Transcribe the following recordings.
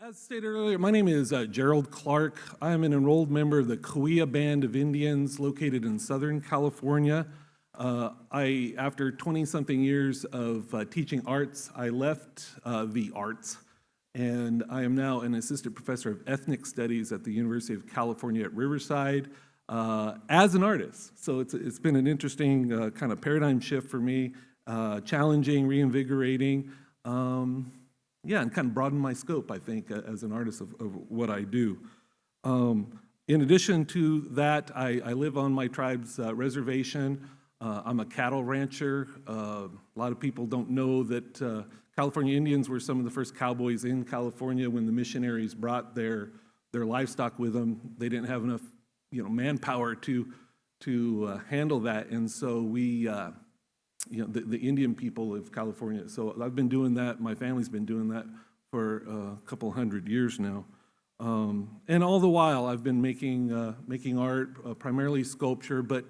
As stated earlier, my name is Gerald Clarke. I am an enrolled member of the Cahuilla Band of Indians located in Southern California. After 20-something years of teaching arts, I left the arts, and I am now an assistant professor of ethnic studies at the University of California at Riverside as an artist. So it's been an interesting kind of paradigm shift for me, challenging, reinvigorating. And kind of broaden my scope, I think, as an artist of what I do. In addition to that, I live on my tribe's reservation. I'm a cattle rancher. A lot of people don't know that California Indians were some of the first cowboys in California when the missionaries brought their livestock with them. They didn't have enough, manpower to handle that, and so we. The Indian people of California. So I've been doing that. My family's been doing that for a couple hundred years now. And all the while, I've been making art, primarily sculpture, but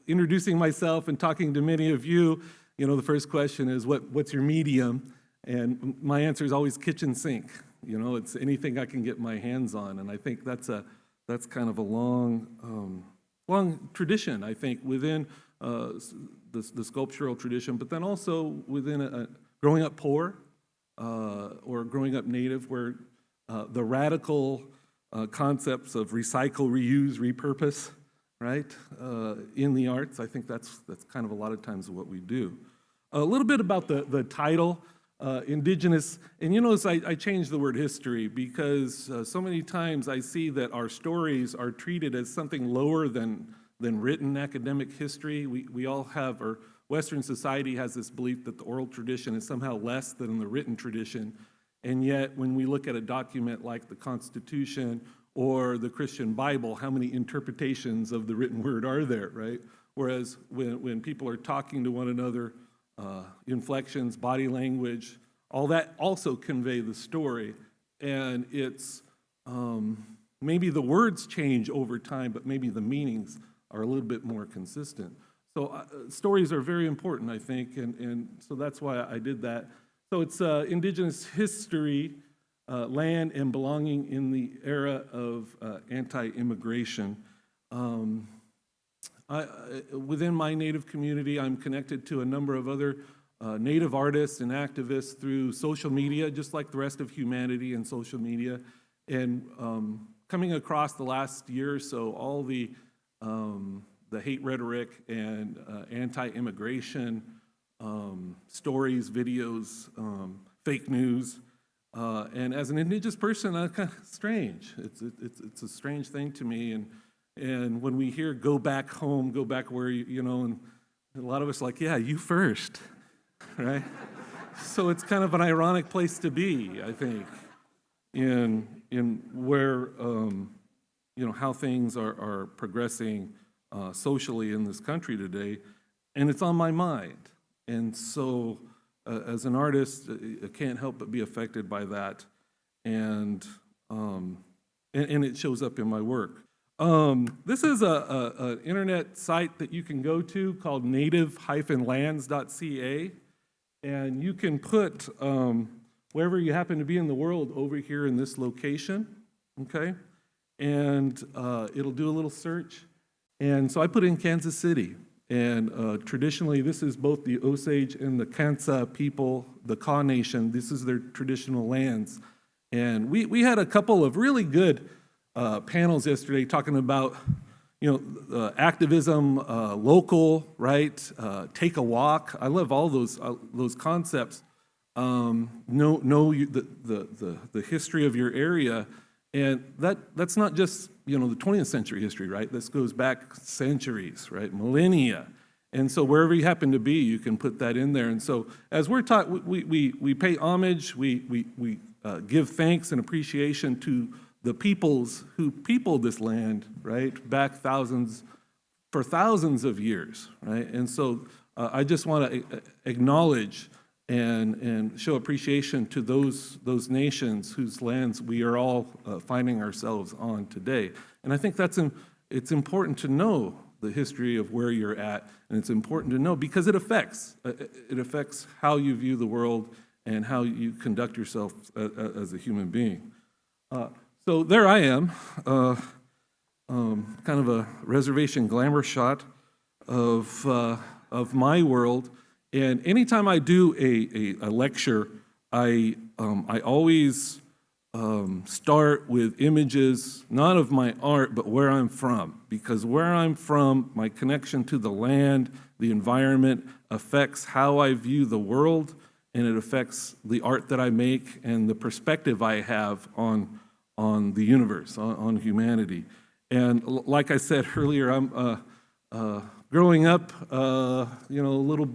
introducing myself and talking to many of you, the first question is, what's your medium? And my answer is always kitchen sink. It's anything I can get my hands on. And I think that's kind of a long tradition, I think, within the sculptural tradition, but then also within growing up poor or growing up native, where the radical concepts of recycle, reuse, repurpose, right, in the arts, I think that's kind of a lot of times what we do. A little bit about the title, Indigenous, and you notice I changed the word history because so many times I see that our stories are treated as something lower than written academic history. We all have, or Western society has this belief that the oral tradition is somehow less than the written tradition, and yet when we look at a document like the Constitution or the Christian Bible, how many interpretations of the written word are there, right? Whereas when people are talking to one another, inflections, body language, all that also convey the story, and it's maybe the words change over time, but maybe the meanings are a little bit more consistent. So stories are very important, I think, and so that's why I did that. So it's Indigenous history, land and belonging in the era of anti-immigration. Within my Native community, I'm connected to a number of other Native artists and activists through social media, just like the rest of humanity and social media. And coming across the last year or so, all the hate rhetoric and anti-immigration stories, videos, fake news, and as an Indigenous person, kind of strange. It's a strange thing to me, and when we hear "go back home," go back where and a lot of us are like, yeah, you first, right? So it's kind of an ironic place to be, I think, in where. How things are progressing socially in this country today, and it's on my mind. And so, as an artist, I can't help but be affected by that, and it shows up in my work. This is an internet site that you can go to called native-lands.ca, and you can put wherever you happen to be in the world over here in this location, okay? And it'll do a little search. And so I put in Kansas City. And traditionally, this is both the Osage and the Cannupa people, the Kaw Nation. This is their traditional lands. And we had a couple of really good panels yesterday talking about, activism, local, right? Take a walk. I love all those concepts. Know the history of your area. And that's not just, the 20th century history, right? This goes back centuries, right? Millennia. And so wherever you happen to be, you can put that in there. And so as we're taught, we pay homage, we give thanks and appreciation to the peoples who peopled this land, right? Back for thousands of years, right? And so I just want to acknowledge and show appreciation to those nations whose lands we are all finding ourselves on today. And I think it's important to know the history of where you're at, and it's important to know because it affects how you view the world and how you conduct yourself as a human being. So there I am, kind of a reservation glamour shot of my world. And anytime I do a lecture, I always start with images, not of my art, but where I'm from. Because where I'm from, my connection to the land, the environment, affects how I view the world, and it affects the art that I make and the perspective I have on the universe, on humanity. And like I said earlier, I'm growing up, little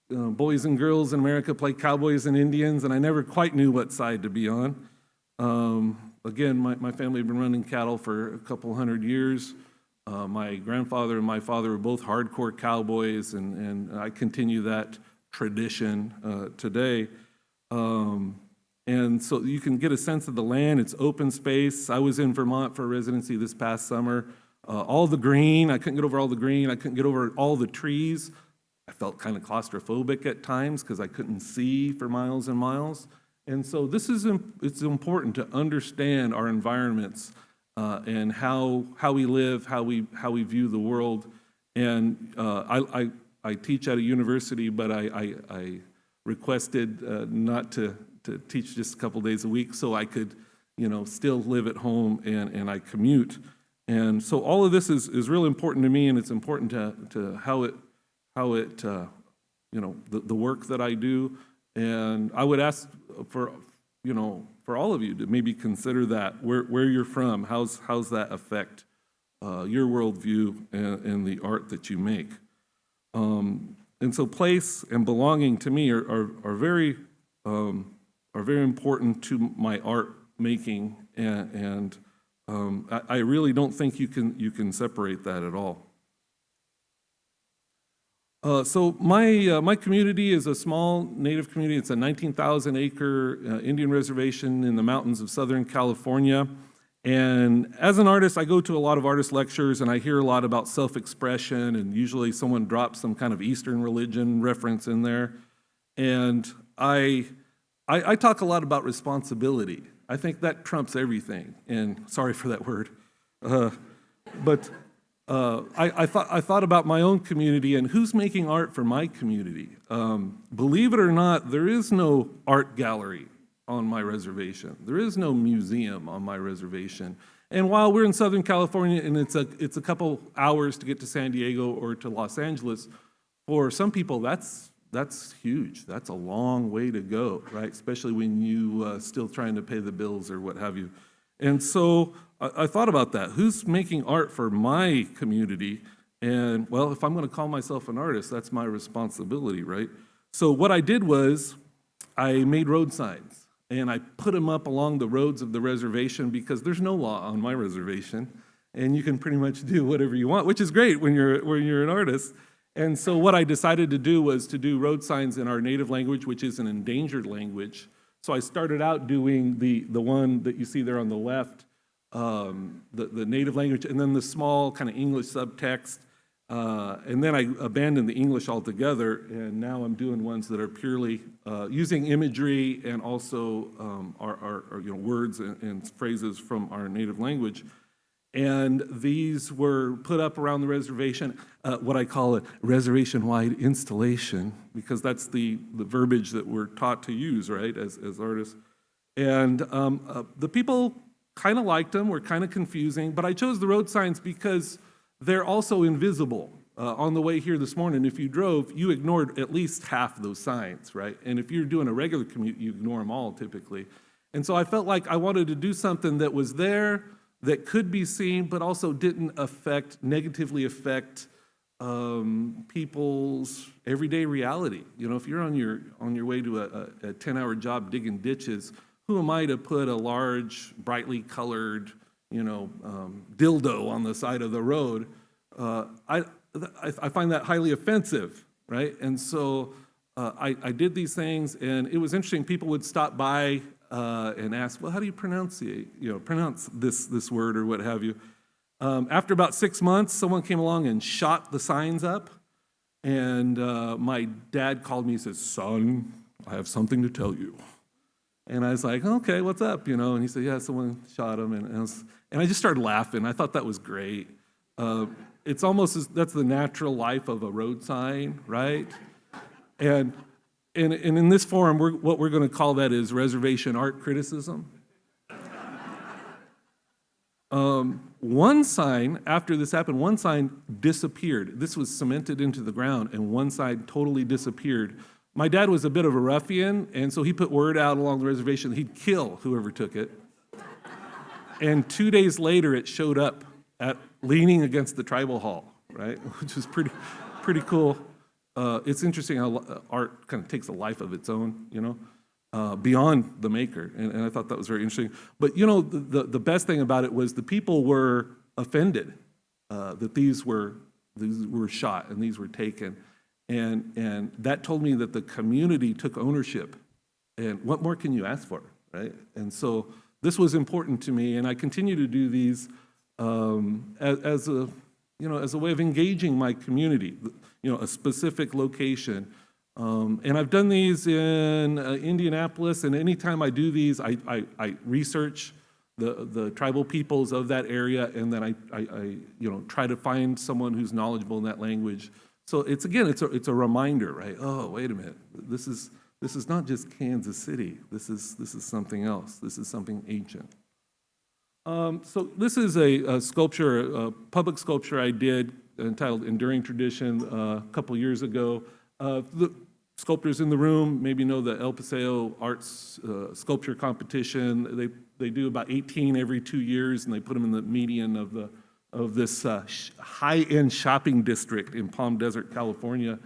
boys and girls in America play cowboys and Indians, and I never quite knew what side to be on. Again, my family had been running cattle for a couple hundred years. My grandfather and my father were both hardcore cowboys, and I continue that tradition today. And so you can get a sense of the land. It's open space. I was in Vermont for a residency this past summer. All the green, I couldn't get over all the green. I couldn't get over all the trees. I felt kind of claustrophobic at times because I couldn't see for miles and miles. And so it's important to understand our environments and how we live, how we view the world. And I teach at a university, but I requested not to teach just a couple days a week so I could, still live at home and I commute. And so all of this is really important to me, and it's important to how it the work that I do. And I would ask for all of you to maybe consider that, where you're from, how's that affect your worldview and the art that you make. And so place and belonging to me are very important to my art making, and I really don't think you can separate that at all. So my community is a small Native community. It's a 19,000-acre Indian reservation in the mountains of Southern California. And as an artist, I go to a lot of artist lectures, and I hear a lot about self-expression, and usually someone drops some kind of Eastern religion reference in there. And I talk a lot about responsibility. I think that trumps everything, and sorry for that word. But I thought about my own community and who's making art for my community. Believe it or not, there is no art gallery on my reservation. There is no museum on my reservation. And while we're in Southern California and it's a couple hours to get to San Diego or to Los Angeles, for some people that's huge. That's a long way to go, right? Especially when you still trying to pay the bills or what have you. And so I thought about that. Who's making art for my community? And, well, if I'm going to call myself an artist, that's my responsibility, right? So what I did was I made road signs, and I put them up along the roads of the reservation because there's no law on my reservation, and you can pretty much do whatever you want, which is great when you're an artist. And so what I decided to do was to do road signs in our native language, which is an endangered language. So I started out doing the one that you see there on the left, the native language, and then the small kind of English subtext. And then I abandoned the English altogether, and now I'm doing ones that are purely using imagery and also our words and phrases from our native language. And these were put up around the reservation, what I call a reservation-wide installation, because that's the verbiage that we're taught to use, right, as artists. And the people kind of liked them, were kind of confusing, but I chose the road signs because they're also invisible. On the way here this morning, if you drove, you ignored at least half those signs, right? And if you're doing a regular commute, you ignore them all typically. And so I felt like I wanted to do something that was there, that could be seen, but also didn't negatively affect people's everyday reality. If you're on your way to a 10-hour job digging ditches, who am I to put a large, brightly colored, dildo on the side of the road? I find that highly offensive, right? And so I did these things, and it was interesting. People would stop by and ask, well, how do you pronounce this word or what have you? After about 6 months, someone came along and shot the signs up, and my dad called me and said, son, I have something to tell you. And I was like, okay, what's up, And he said, yeah, someone shot him. And I just started laughing. I thought that was great. It's almost, that's the natural life of a road sign, right? And in this forum, what we're going to call that is reservation art criticism. One sign, after this happened, one sign disappeared. This was cemented into the ground, and one sign totally disappeared. My dad was a bit of a ruffian, and so he put word out along the reservation that he'd kill whoever took it. And 2 days later, it showed up leaning against the tribal hall, right? Which was pretty cool. It's interesting how art kind of takes a life of its own, beyond the maker. And I thought that was very interesting. But, the best thing about it was the people were offended that these were shot and these were taken. And that told me that the community took ownership. And what more can you ask for, right? And so this was important to me, and I continue to do these as a way of engaging my community, a specific location. And I've done these in Indianapolis, and anytime I do these, I research the tribal peoples of that area, and then I try to find someone who's knowledgeable in that language. So it's a reminder, right? Oh, wait a minute, this is not just Kansas City. This is something else. This is something ancient. So this is a sculpture, a public sculpture I did entitled "Enduring Tradition" a couple years ago. The sculptors in the room maybe know the El Paseo Arts Sculpture Competition. They do about 18 every 2 years, and they put them in the median of this high-end shopping district in Palm Desert, California.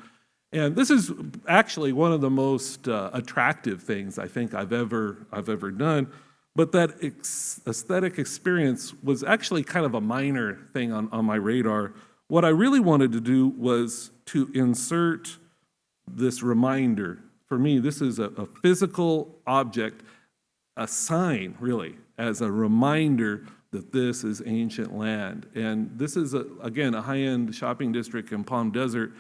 And this is actually one of the most attractive things I think I've ever done. But that aesthetic experience was actually kind of a minor thing on my radar. What I really wanted to do was to insert this reminder. For me, this is a physical object, a sign, really, as a reminder that this is ancient land. And this is, again, a high-end shopping district in Palm Desert.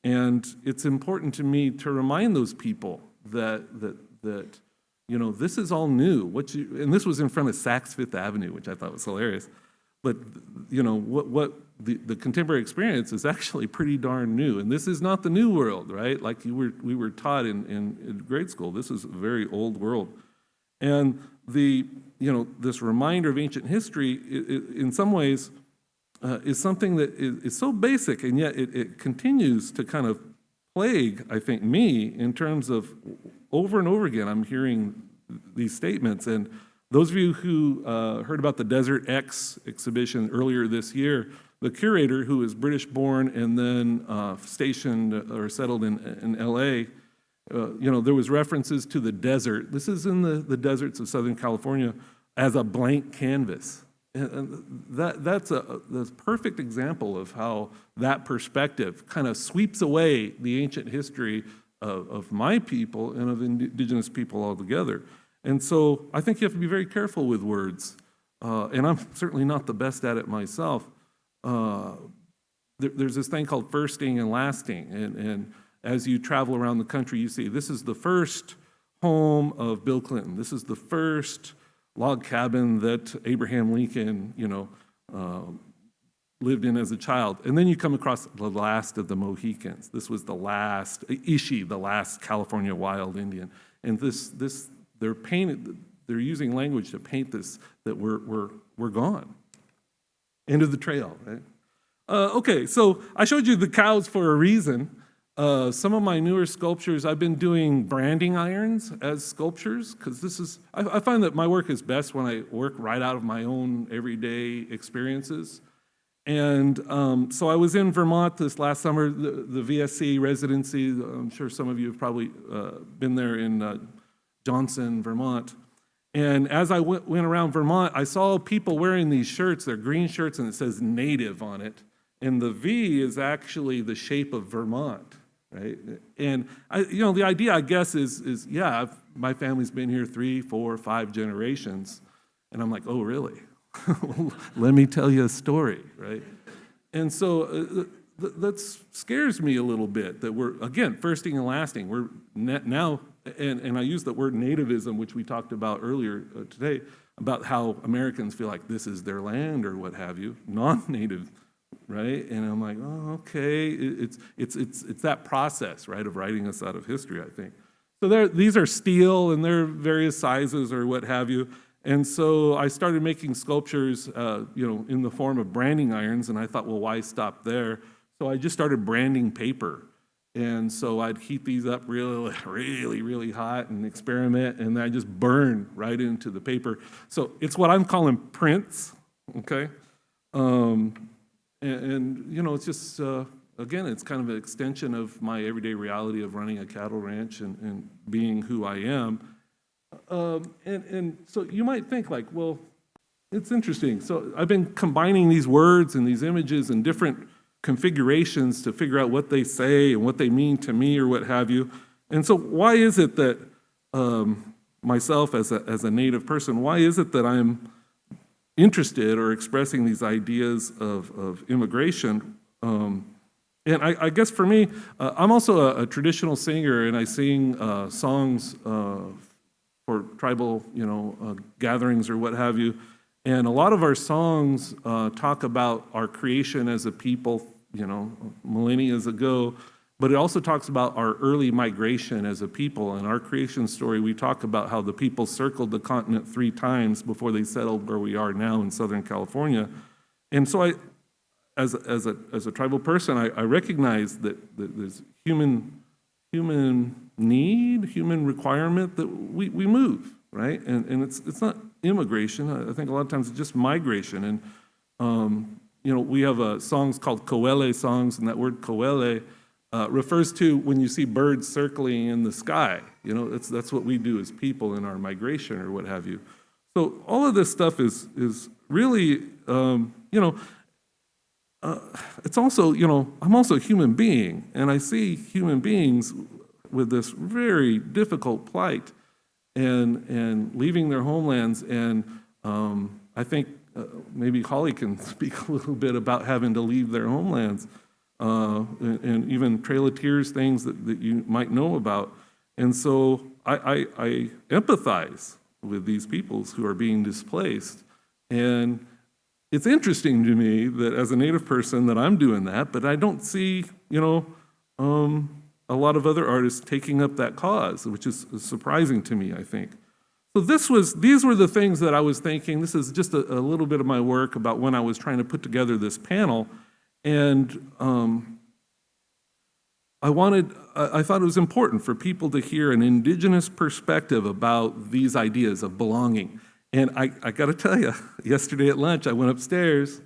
And it's important to me to remind those people that this is all new. And this was in front of Saks Fifth Avenue, which I thought was hilarious. But what the contemporary experience is actually pretty darn new. And this is not the new world, right? Like we were taught in grade school. This is a very old world. And this reminder of ancient history, in some ways, is something that is so basic, and yet it continues to kind of plague, I think, me in terms of over and over again I'm hearing these statements. And those of you who heard about the Desert X exhibition earlier this year, the curator, who is British-born and then stationed or settled in L.A., there was references to the desert. This is in the deserts of Southern California as a blank canvas. And that's a perfect example of how that perspective kind of sweeps away the ancient history of my people and of indigenous people altogether. And so I think you have to be very careful with words. And I'm certainly not the best at it myself. There's this thing called firsting and lasting. And as you travel around the country, you see this is the first home of Bill Clinton. This is the first log cabin that Abraham Lincoln, lived in as a child. And then you come across the last of the Mohicans. This was the last, Ishi, the last California wild Indian. And they're using language to paint this, that we're gone. End of the trail, right? Okay, so I showed you the cows for a reason. Some of my newer sculptures, I've been doing branding irons as sculptures, because I find that my work is best when I work right out of my own everyday experiences. And so I was in Vermont this last summer, the VSC residency. I'm sure some of you have probably been there in Johnson, Vermont. And as I went around Vermont, I saw people wearing these shirts. They're green shirts, and it says native on it. And the V is actually the shape of Vermont. Right? And the idea, I guess, is my family's been here 3, 4, 5 generations. And I'm like, oh, really? Let me tell you a story, right? And so that scares me a little bit, that we're, again, firsting and lasting. We're now and I use the word nativism, which we talked about earlier today, about how Americans feel like this is their land or what have you, non-native, right? And I'm like, oh, okay, it's that process, right, of writing us out of history, I think. So these are steel, and they're various sizes or what have you. And so I started making sculptures, in the form of branding irons, and I thought, well, why stop there? So I just started branding paper. And so I'd heat these up really, really, really hot and experiment, and then I just burn right into the paper. So it's what I'm calling prints, okay? It's just, again, it's kind of an extension of my everyday reality of running a cattle ranch and being who I am. And so you might think like, well, it's interesting. So I've been combining these words and these images and different configurations to figure out what they say and what they mean to me or what have you. And so why is it that myself as a Native person, why is it that I'm interested or expressing these ideas of immigration? And I guess for me, I'm also a traditional singer, and I sing songs for tribal, gatherings or what have you. And a lot of our songs talk about our creation as a people, millennia ago, but it also talks about our early migration as a people. In our creation story, we talk about how the people circled the continent 3 times before they settled where we are now in Southern California. And so as a tribal person, I recognize that there's human need, human requirement that we move, right? And it's not immigration. I think a lot of times it's just migration. And we have songs called Cahuilla songs, and that word Cahuilla refers to when you see birds circling in the sky. That's what we do as people in our migration or what have you. So all of this stuff is really, it's also, I'm also a human being, and I see human beings with this very difficult plight and leaving their homelands. And I think maybe Holly can speak a little bit about having to leave their homelands and even Trail of Tears things that you might know about. And so I empathize with these peoples who are being displaced. And it's interesting to me that as a Native person that I'm doing that, but I don't see, a lot of other artists taking up that cause, which is surprising to me, I think. So these were the things that I was thinking. This is just a little bit of my work about when I was trying to put together this panel. And I thought it was important for people to hear an Indigenous perspective about these ideas of belonging. And I got to tell you, yesterday at lunch, I went upstairs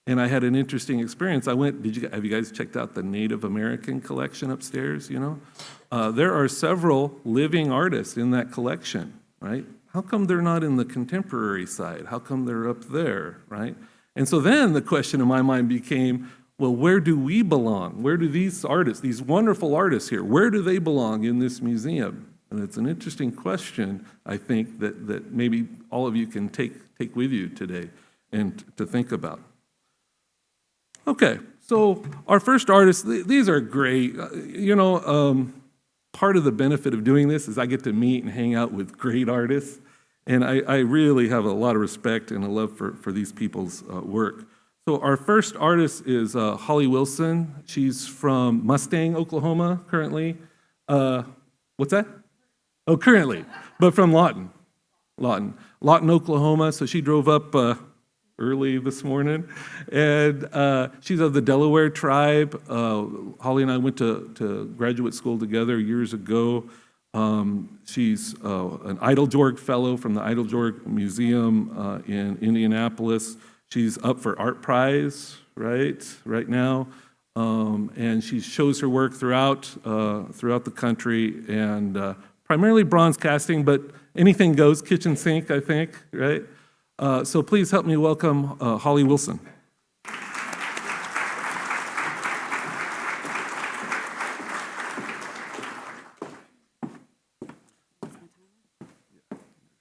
and I had an interesting experience. Have you guys checked out the Native American collection upstairs? There are several living artists in that collection, right? How come they're not in the contemporary side? How come they're up there, right? And so then the question in my mind became, well, where do we belong? Where do these artists, these wonderful artists here, where do they belong in this museum? And it's an interesting question, I think, that maybe all of you can take with you today and to think about. Okay, so our first artists, these are great. Part of the benefit of doing this is I get to meet and hang out with great artists, and I really have a lot of respect and a love for these people's work. So our first artist is Holly Wilson. She's from Mustang, Oklahoma, currently. What's that? Oh, currently, but from Lawton, Oklahoma. So she drove up early this morning, and she's of the Delaware tribe. Holly and I went to graduate school together years ago. She's an Eiteljorg Fellow from the Eiteljorg Museum in Indianapolis. She's up for Art Prize right now, and she shows her work throughout the country, and primarily bronze casting, but anything goes, kitchen sink, I think, right? So please help me welcome Holly Wilson.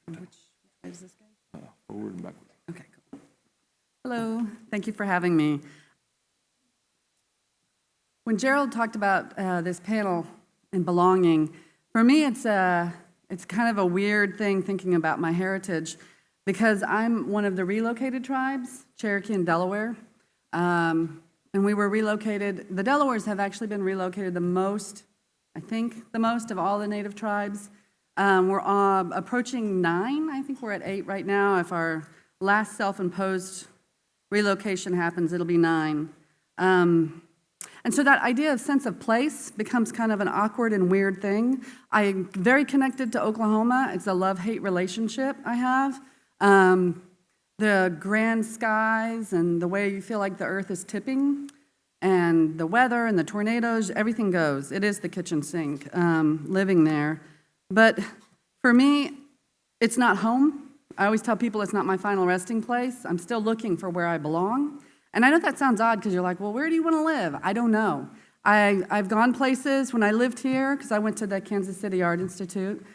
Which way does this go? Forward and backwards. Okay, cool. Hello, thank you for having me. When Gerald talked about this panel and belonging, For me, it's kind of a weird thing thinking about my heritage because I'm one of the relocated tribes, Cherokee and Delaware. And we were relocated, the Delawares have actually been relocated the most, I think, the most of all the native tribes. We're approaching 9, I think we're at 8 right now. If our last self-imposed relocation happens, it'll be 9. And so that idea of sense of place becomes kind of an awkward and weird thing. I'm very connected to Oklahoma. It's a love-hate relationship I have. The grand skies and the way you feel like the earth is tipping and the weather and the tornadoes, everything goes. It is the kitchen sink, living there. But for me, it's not home. I always tell people it's not my final resting place. I'm still looking for where I belong. And I know that sounds odd because you're like, well, where do you want to live? I don't know. I've gone places when I lived here, because I went to the Kansas City Art Institute.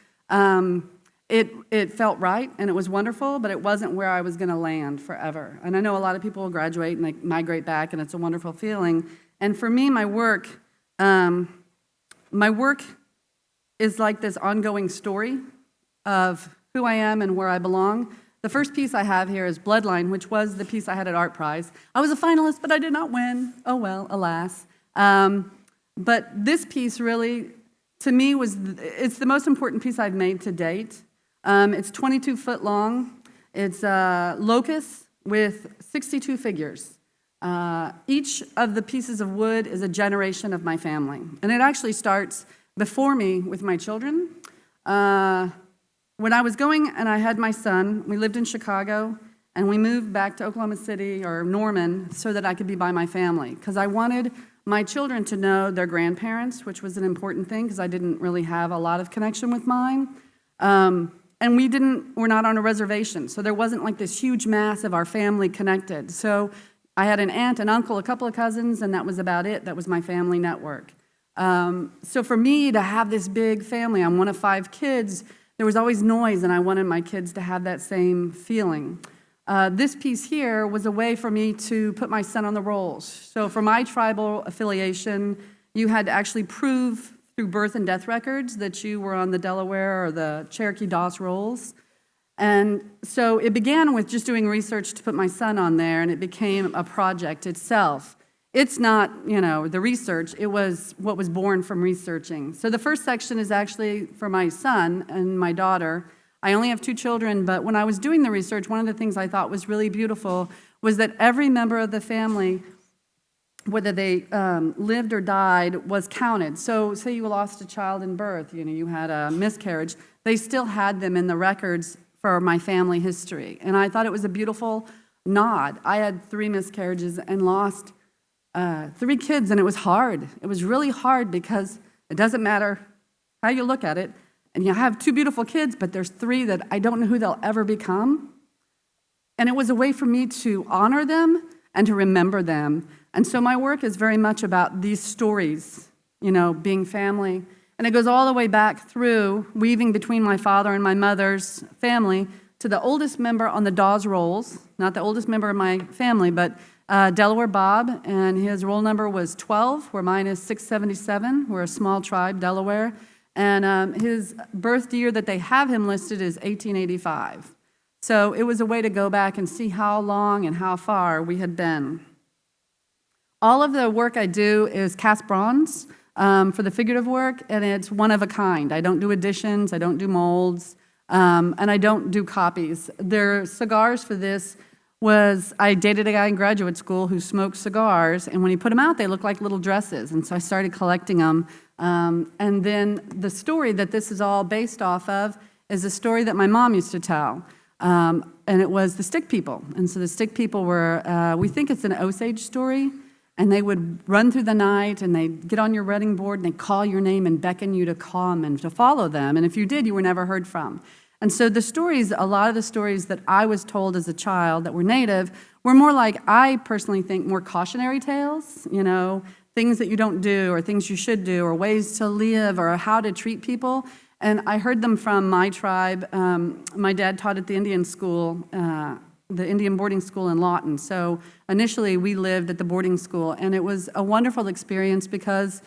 It felt right, and it was wonderful, but it wasn't where I was going to land forever. And I know a lot of people will graduate and they migrate back, and it's a wonderful feeling. And for me, my work is like this ongoing story of who I am and where I belong. The first piece I have here is Bloodline, which was the piece I had at Art Prize. I was a finalist, but I did not win. Oh well, alas. But this piece really, to me, it's the most important piece I've made to date. It's 22 foot long. It's locust with 62 figures. Each of the pieces of wood is a generation of my family. And it actually starts before me with my children. When I was going and I had my son, we lived in Chicago, and we moved back to Oklahoma City or Norman so that I could be by my family, because I wanted my children to know their grandparents, which was an important thing because I didn't really have a lot of connection with mine. And we're not on a reservation, so there wasn't like this huge mass of our family connected. So I had an aunt, an uncle, a couple of cousins, and that was about it. That was my family network. So for me to have this big family, I'm one of 5 kids, there was always noise, and I wanted my kids to have that same feeling. This piece here was a way for me to put my son on the rolls. So for my tribal affiliation, you had to actually prove through birth and death records that you were on the Delaware or the Cherokee DOS rolls. And so it began with just doing research to put my son on there, and it became a project itself. It's not, the research, it was what was born from researching. So the first section is actually for my son and my daughter. I only have 2 children, but when I was doing the research, one of the things I thought was really beautiful was that every member of the family, whether they lived or died, was counted. So say you lost a child in birth, you had a miscarriage, they still had them in the records for my family history. And I thought it was a beautiful nod. I had 3 miscarriages and lost 3 kids, and it was hard. It was really hard because it doesn't matter how you look at it. And you have 2 beautiful kids, but there's 3 that I don't know who they'll ever become. And it was a way for me to honor them and to remember them. And so my work is very much about these stories, being family. And it goes all the way back through, weaving between my father and my mother's family, to the oldest member on the Dawes rolls, not the oldest member of my family, but Delaware Bob, and his roll number was 12, where mine is 677. We're a small tribe, Delaware. And his birth year that they have him listed is 1885. So it was a way to go back and see how long and how far we had been. All of the work I do is cast bronze for the figurative work, and it's one of a kind. I don't do additions, I don't do molds, and I don't do copies. Their cigars for this I dated a guy in graduate school who smoked cigars, and when he put them out, they looked like little dresses, and so I started collecting them. And then the story that this is all based off of is a story that my mom used to tell, and it was the stick people. And so the stick people were, we think it's an Osage story, and they would run through the night, and they'd get on your running board, and they'd call your name and beckon you to come and to follow them, and if you did, you were never heard from. And so the stories, a lot of the stories that I was told as a child that were Native were more like, I personally think, more cautionary tales, things that you don't do or things you should do or ways to live or how to treat people. And I heard them from my tribe. My dad taught at the Indian school, the Indian boarding school in Lawton. So initially we lived at the boarding school, and it was a wonderful experience because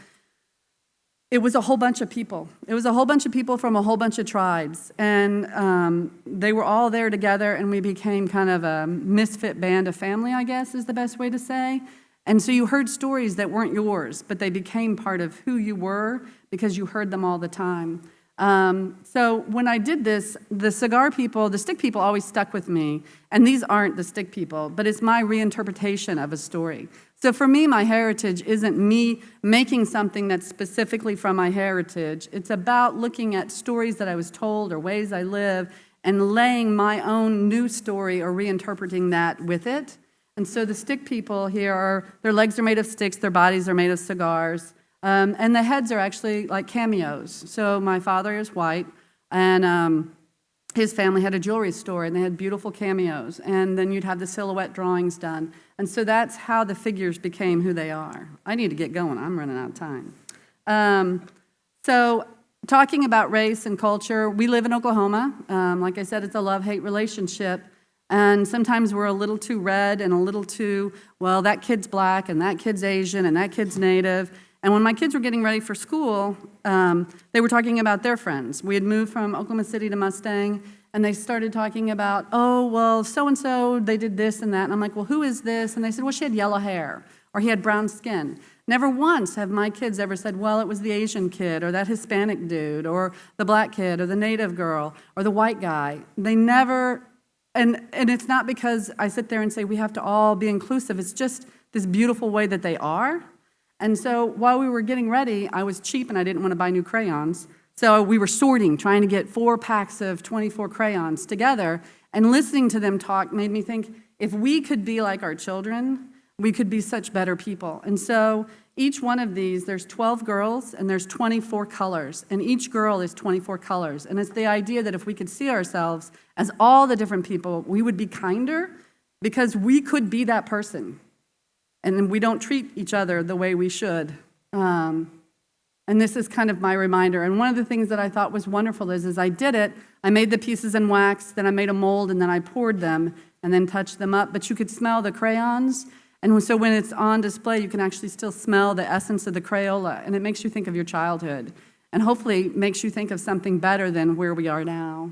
it was a whole bunch of people. It was a whole bunch of people from a whole bunch of tribes. And they were all there together, and we became kind of a misfit band of family, I guess is the best way to say. And so you heard stories that weren't yours, but they became part of who you were because you heard them all the time. So when I did this, the cigar people, the stick people always stuck with me. And these aren't the stick people, but it's my reinterpretation of a story. So for me, my heritage isn't me making something that's specifically from my heritage. It's about looking at stories that I was told or ways I live and laying my own new story or reinterpreting that with it. And so the stick people here their legs are made of sticks, their bodies are made of cigars, and the heads are actually like cameos. So my father is white, and his family had a jewelry store, and they had beautiful cameos. And then you'd have the silhouette drawings done. And so that's how the figures became who they are. I need to get going. I'm running out of time. So talking about race and culture, we live in Oklahoma. Like I said, it's a love-hate relationship. And sometimes we're a little too red and a little too, well, that kid's black and that kid's Asian and that kid's Native. And when my kids were getting ready for school, they were talking about their friends. We had moved from Oklahoma City to Mustang, and they started talking about, oh, well, so-and-so, they did this and that. And I'm like, well, who is this? And they said, well, she had yellow hair, or he had brown skin. Never once have my kids ever said, well, it was the Asian kid, or that Hispanic dude, or the black kid, or the Native girl, or the white guy. They never, and it's not because I sit there and say we have to all be inclusive. It's just this beautiful way that they are. And so while we were getting ready, I was cheap and I didn't want to buy new crayons. So we were sorting, trying to get 4 packs of 24 crayons together. And listening to them talk made me think, if we could be like our children, we could be such better people. And so each one of these, there's 12 girls and there's 24 colors. And each girl is 24 colors. And it's the idea that if we could see ourselves as all the different people, we would be kinder because we could be that person. And we don't treat each other the way we should. And this is kind of my reminder. And one of the things that I thought was wonderful is I did it. I made the pieces in wax, then I made a mold, and then I poured them, and then touched them up. But you could smell the crayons. And so when it's on display, you can actually still smell the essence of the Crayola. And it makes you think of your childhood. And hopefully makes you think of something better than where we are now.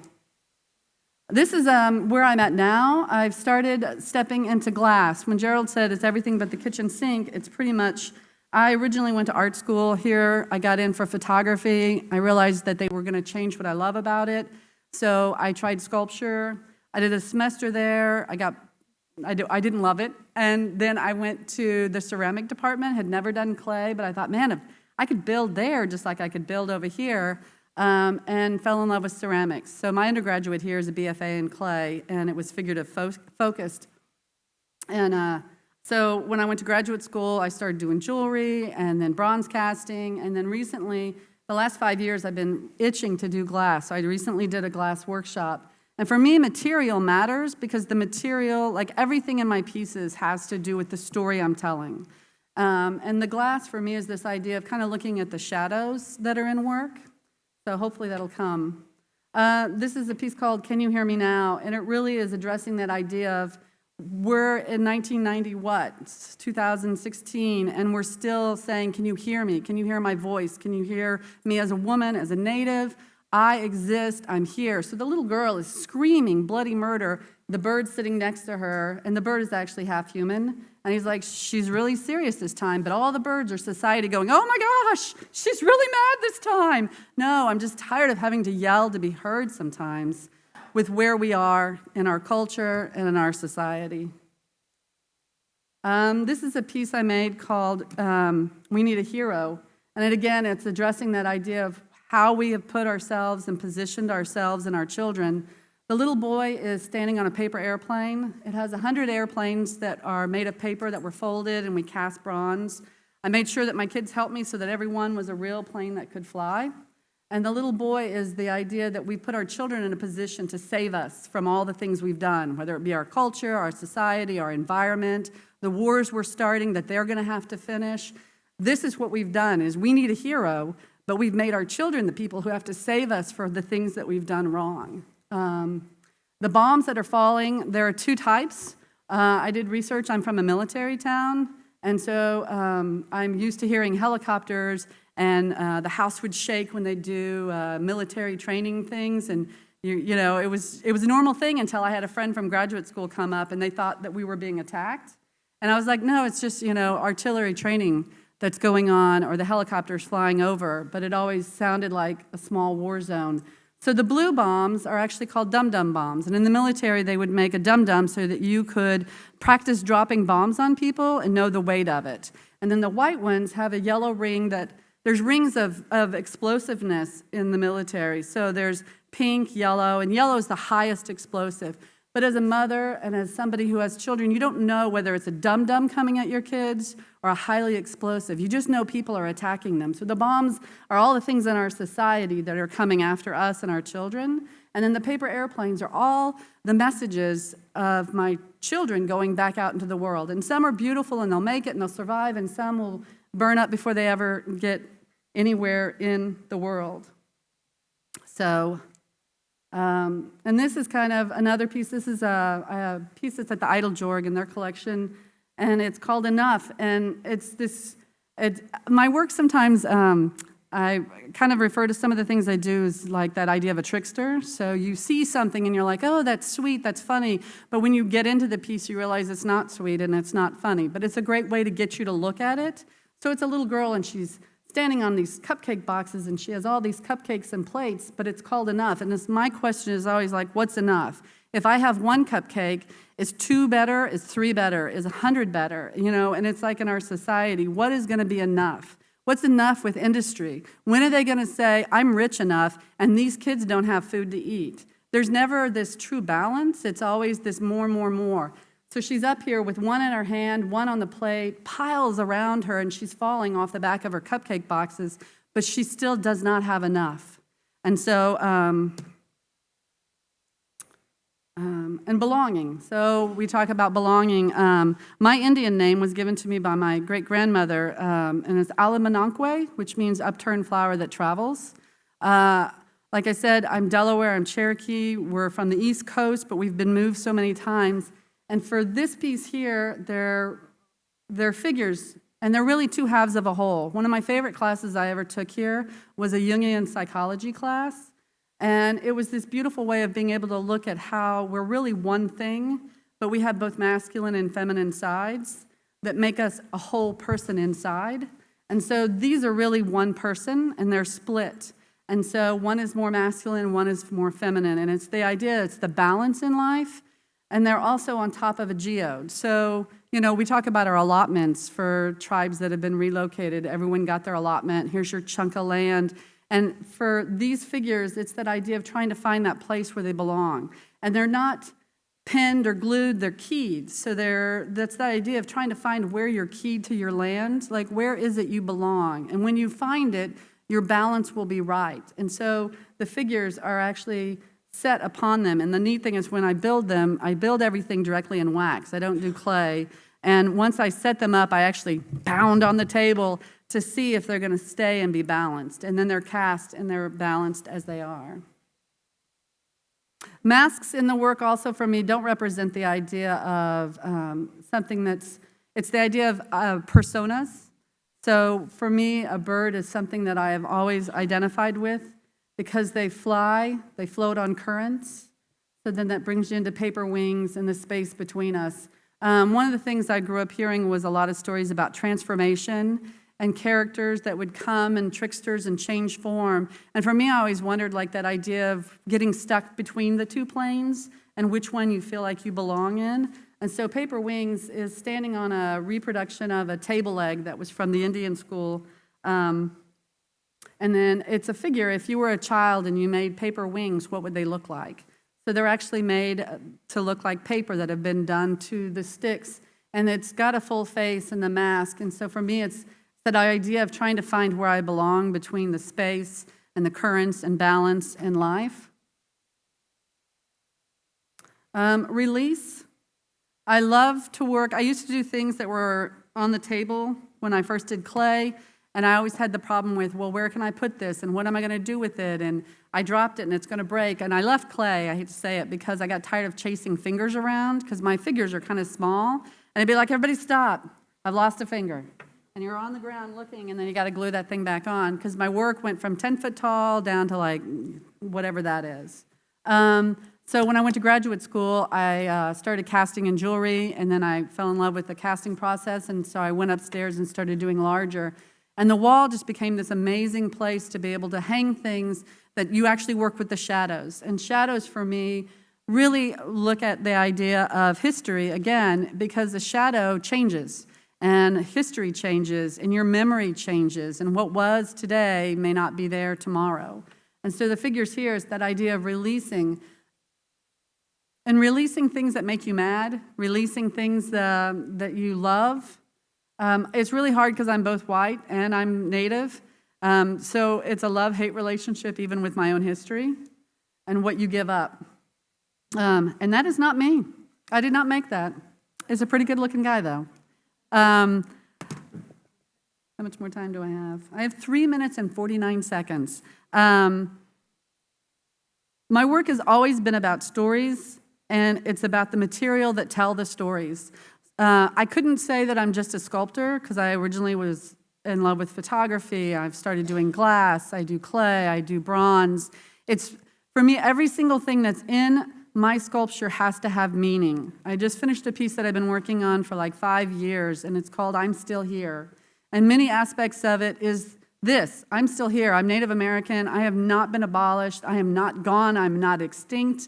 This is where I'm at now. I've started stepping into glass. When Gerald said it's everything but the kitchen sink, it's pretty much, I originally went to art school here. I got in for photography. I realized that they were going to change what I love about it. So I tried sculpture. I did a semester there. I didn't love it. And then I went to the ceramic department, had never done clay, but I thought, man, if I could build there just like I could build over here, and fell in love with ceramics. So my undergraduate here is a BFA in clay, and it was figurative focused. And so when I went to graduate school, I started doing jewelry, and then bronze casting, and then recently, the last 5 years, I've been itching to do glass. So I recently did a glass workshop. And for me, material matters because the material, like everything in my pieces, has to do with the story I'm telling. And the glass, for me, is this idea of kind of looking at the shadows that are in work. So hopefully that'll come. This is a piece called Can You Hear Me Now? And it really is addressing that idea of we're in 1990 what? It's 2016, and we're still saying, can you hear me? Can you hear my voice? Can you hear me as a woman, as a Native? I exist, I'm here. So the little girl is screaming bloody murder, the bird's sitting next to her, and the bird is actually half human. And he's like, she's really serious this time, but all the birds are society going, oh my gosh, she's really mad this time. No, I'm just tired of having to yell to be heard sometimes with where we are in our culture and in our society. This is a piece I made called We Need a Hero. And again, it's addressing that idea of how we have put ourselves and positioned ourselves and our children. The little boy is standing on a paper airplane. It has 100 airplanes that are made of paper that were folded and we cast bronze. I made sure that my kids helped me so that every one was a real plane that could fly. And the little boy is the idea that we put our children in a position to save us from all the things we've done, whether it be our culture, our society, our environment, the wars we're starting that they're going to have to finish. This is what we've done, is we need a hero, but we've made our children the people who have to save us for the things that we've done wrong. The bombs that are falling, there are 2 types. I did research. I'm from a military town, and so I'm used to hearing helicopters and the house would shake when they do military training things, and you know, it was a normal thing until I had a friend from graduate school come up, and they thought that we were being attacked. And I was like, no, it's just, you know, artillery training that's going on, or the helicopters flying over, but it always sounded like a small war zone. So the blue bombs are actually called dum-dum bombs, and in the military they would make a dum-dum so that you could practice dropping bombs on people and know the weight of it. And then the white ones have a yellow ring that, there's rings of explosiveness in the military. So there's pink, yellow, and yellow is the highest explosive. But as a mother and as somebody who has children, you don't know whether it's a dum-dum coming at your kids or a highly explosive. You just know people are attacking them. So the bombs are all the things in our society that are coming after us and our children. And then the paper airplanes are all the messages of my children going back out into the world. And some are beautiful and they'll make it and they'll survive, and some will burn up before they ever get anywhere in the world. So... and this is kind of another piece. This is a piece that's at the Idle in their collection, and it's called Enough. And it's this, my work sometimes, I kind of refer to some of the things I do as like that idea of a trickster. So you see something and you're like, oh, that's sweet, that's funny. But when you get into the piece, you realize it's not sweet and it's not funny. But it's a great way to get you to look at it. So it's a little girl and she's standing on these cupcake boxes, and she has all these cupcakes and plates, but it's called Enough. And my question is always like, what's enough? If I have one cupcake, is 2 better? Is 3 better? Is 100 better? You know, and it's like in our society, what is going to be enough? What's enough with industry? When are they going to say, I'm rich enough, and these kids don't have food to eat? There's never this true balance. It's always this more, more, more. So she's up here with one in her hand, one on the plate, piles around her, and she's falling off the back of her cupcake boxes, but she still does not have enough. And so, and belonging. So we talk about belonging. My Indian name was given to me by my great-grandmother, and it's Alamanankwe, which means upturned flower that travels. Like I said, I'm Delaware, I'm Cherokee. We're from the East Coast, but we've been moved so many times. And for this piece here, they're figures, and they're really 2 halves of a whole. One of my favorite classes I ever took here was a Jungian psychology class, and it was this beautiful way of being able to look at how we're really one thing, but we have both masculine and feminine sides that make us a whole person inside. And so these are really one person, and they're split. And so one is more masculine, one is more feminine, and it's the idea, it's the balance in life. And they're also on top of a geode. So, you know, we talk about our allotments for tribes that have been relocated. Everyone got their allotment. Here's your chunk of land. And for these figures, it's that idea of trying to find that place where they belong. And they're not pinned or glued, they're keyed. So that's the idea of trying to find where you're keyed to your land. Like, where is it you belong? And when you find it, your balance will be right. And so the figures are actually set upon them. And the neat thing is when I build them, I build everything directly in wax. I don't do clay. And once I set them up, I actually pound on the table to see if they're going to stay and be balanced. And then they're cast and they're balanced as they are. Masks in the work also for me don't represent the idea of something it's the idea of personas. So for me, a bird is something that I have always identified with, because they fly, they float on currents. So then that brings you into paper wings and the space between us. One of the things I grew up hearing was a lot of stories about transformation and characters that would come and tricksters and change form. And for me, I always wondered, like, that idea of getting stuck between the 2 planes and which one you feel like you belong in. And so paper wings is standing on a reproduction of a table leg that was from the Indian school. And then it's a figure. If you were a child and you made paper wings, what would they look like? So they're actually made to look like paper that have been done to the sticks. And it's got a full face and the mask. And so for me, it's that idea of trying to find where I belong between the space and the currents and balance in life. Release. I love to work. I used to do things that were on the table when I first did clay. And I always had the problem with, well, where can I put this? And what am I going to do with it? And I dropped it and it's going to break. And I left clay, I hate to say it, because I got tired of chasing fingers around, because my figures are kind of small. And I'd be like, everybody stop. I've lost a finger. and you're on the ground looking, and then you got to glue that thing back on, because my work went from 10 foot tall down to like whatever that is. So when I went to graduate school, I started casting in jewelry, and then I fell in love with the casting process, and so I went upstairs and started doing larger. And the wall just became this amazing place to be able to hang things that you actually work with the shadows. And shadows, for me, really look at the idea of history, again, because the shadow changes, and history changes, and your memory changes, and what was today may not be there tomorrow. And so the figures here is that idea of releasing, and releasing things that make you mad, releasing things that you love. It's really hard because I'm both white and I'm Native. So it's a love-hate relationship even with my own history and what you give up. And that is not me. I did not make that. He's a pretty good-looking guy, though. How much more time do I have? I have 3 minutes and 49 seconds. My work has always been about stories, and it's about the material that tell the stories. I couldn't say that I'm just a sculptor, because I originally was in love with photography. I've started doing glass, I do clay, I do bronze. It's, for me, every single thing that's in my sculpture has to have meaning. I just finished a piece that I've been working on for like 5 years, and it's called I'm Still Here. And many aspects of it is this: I'm still here. I'm Native American. I have not been abolished. I am not gone. I'm not extinct.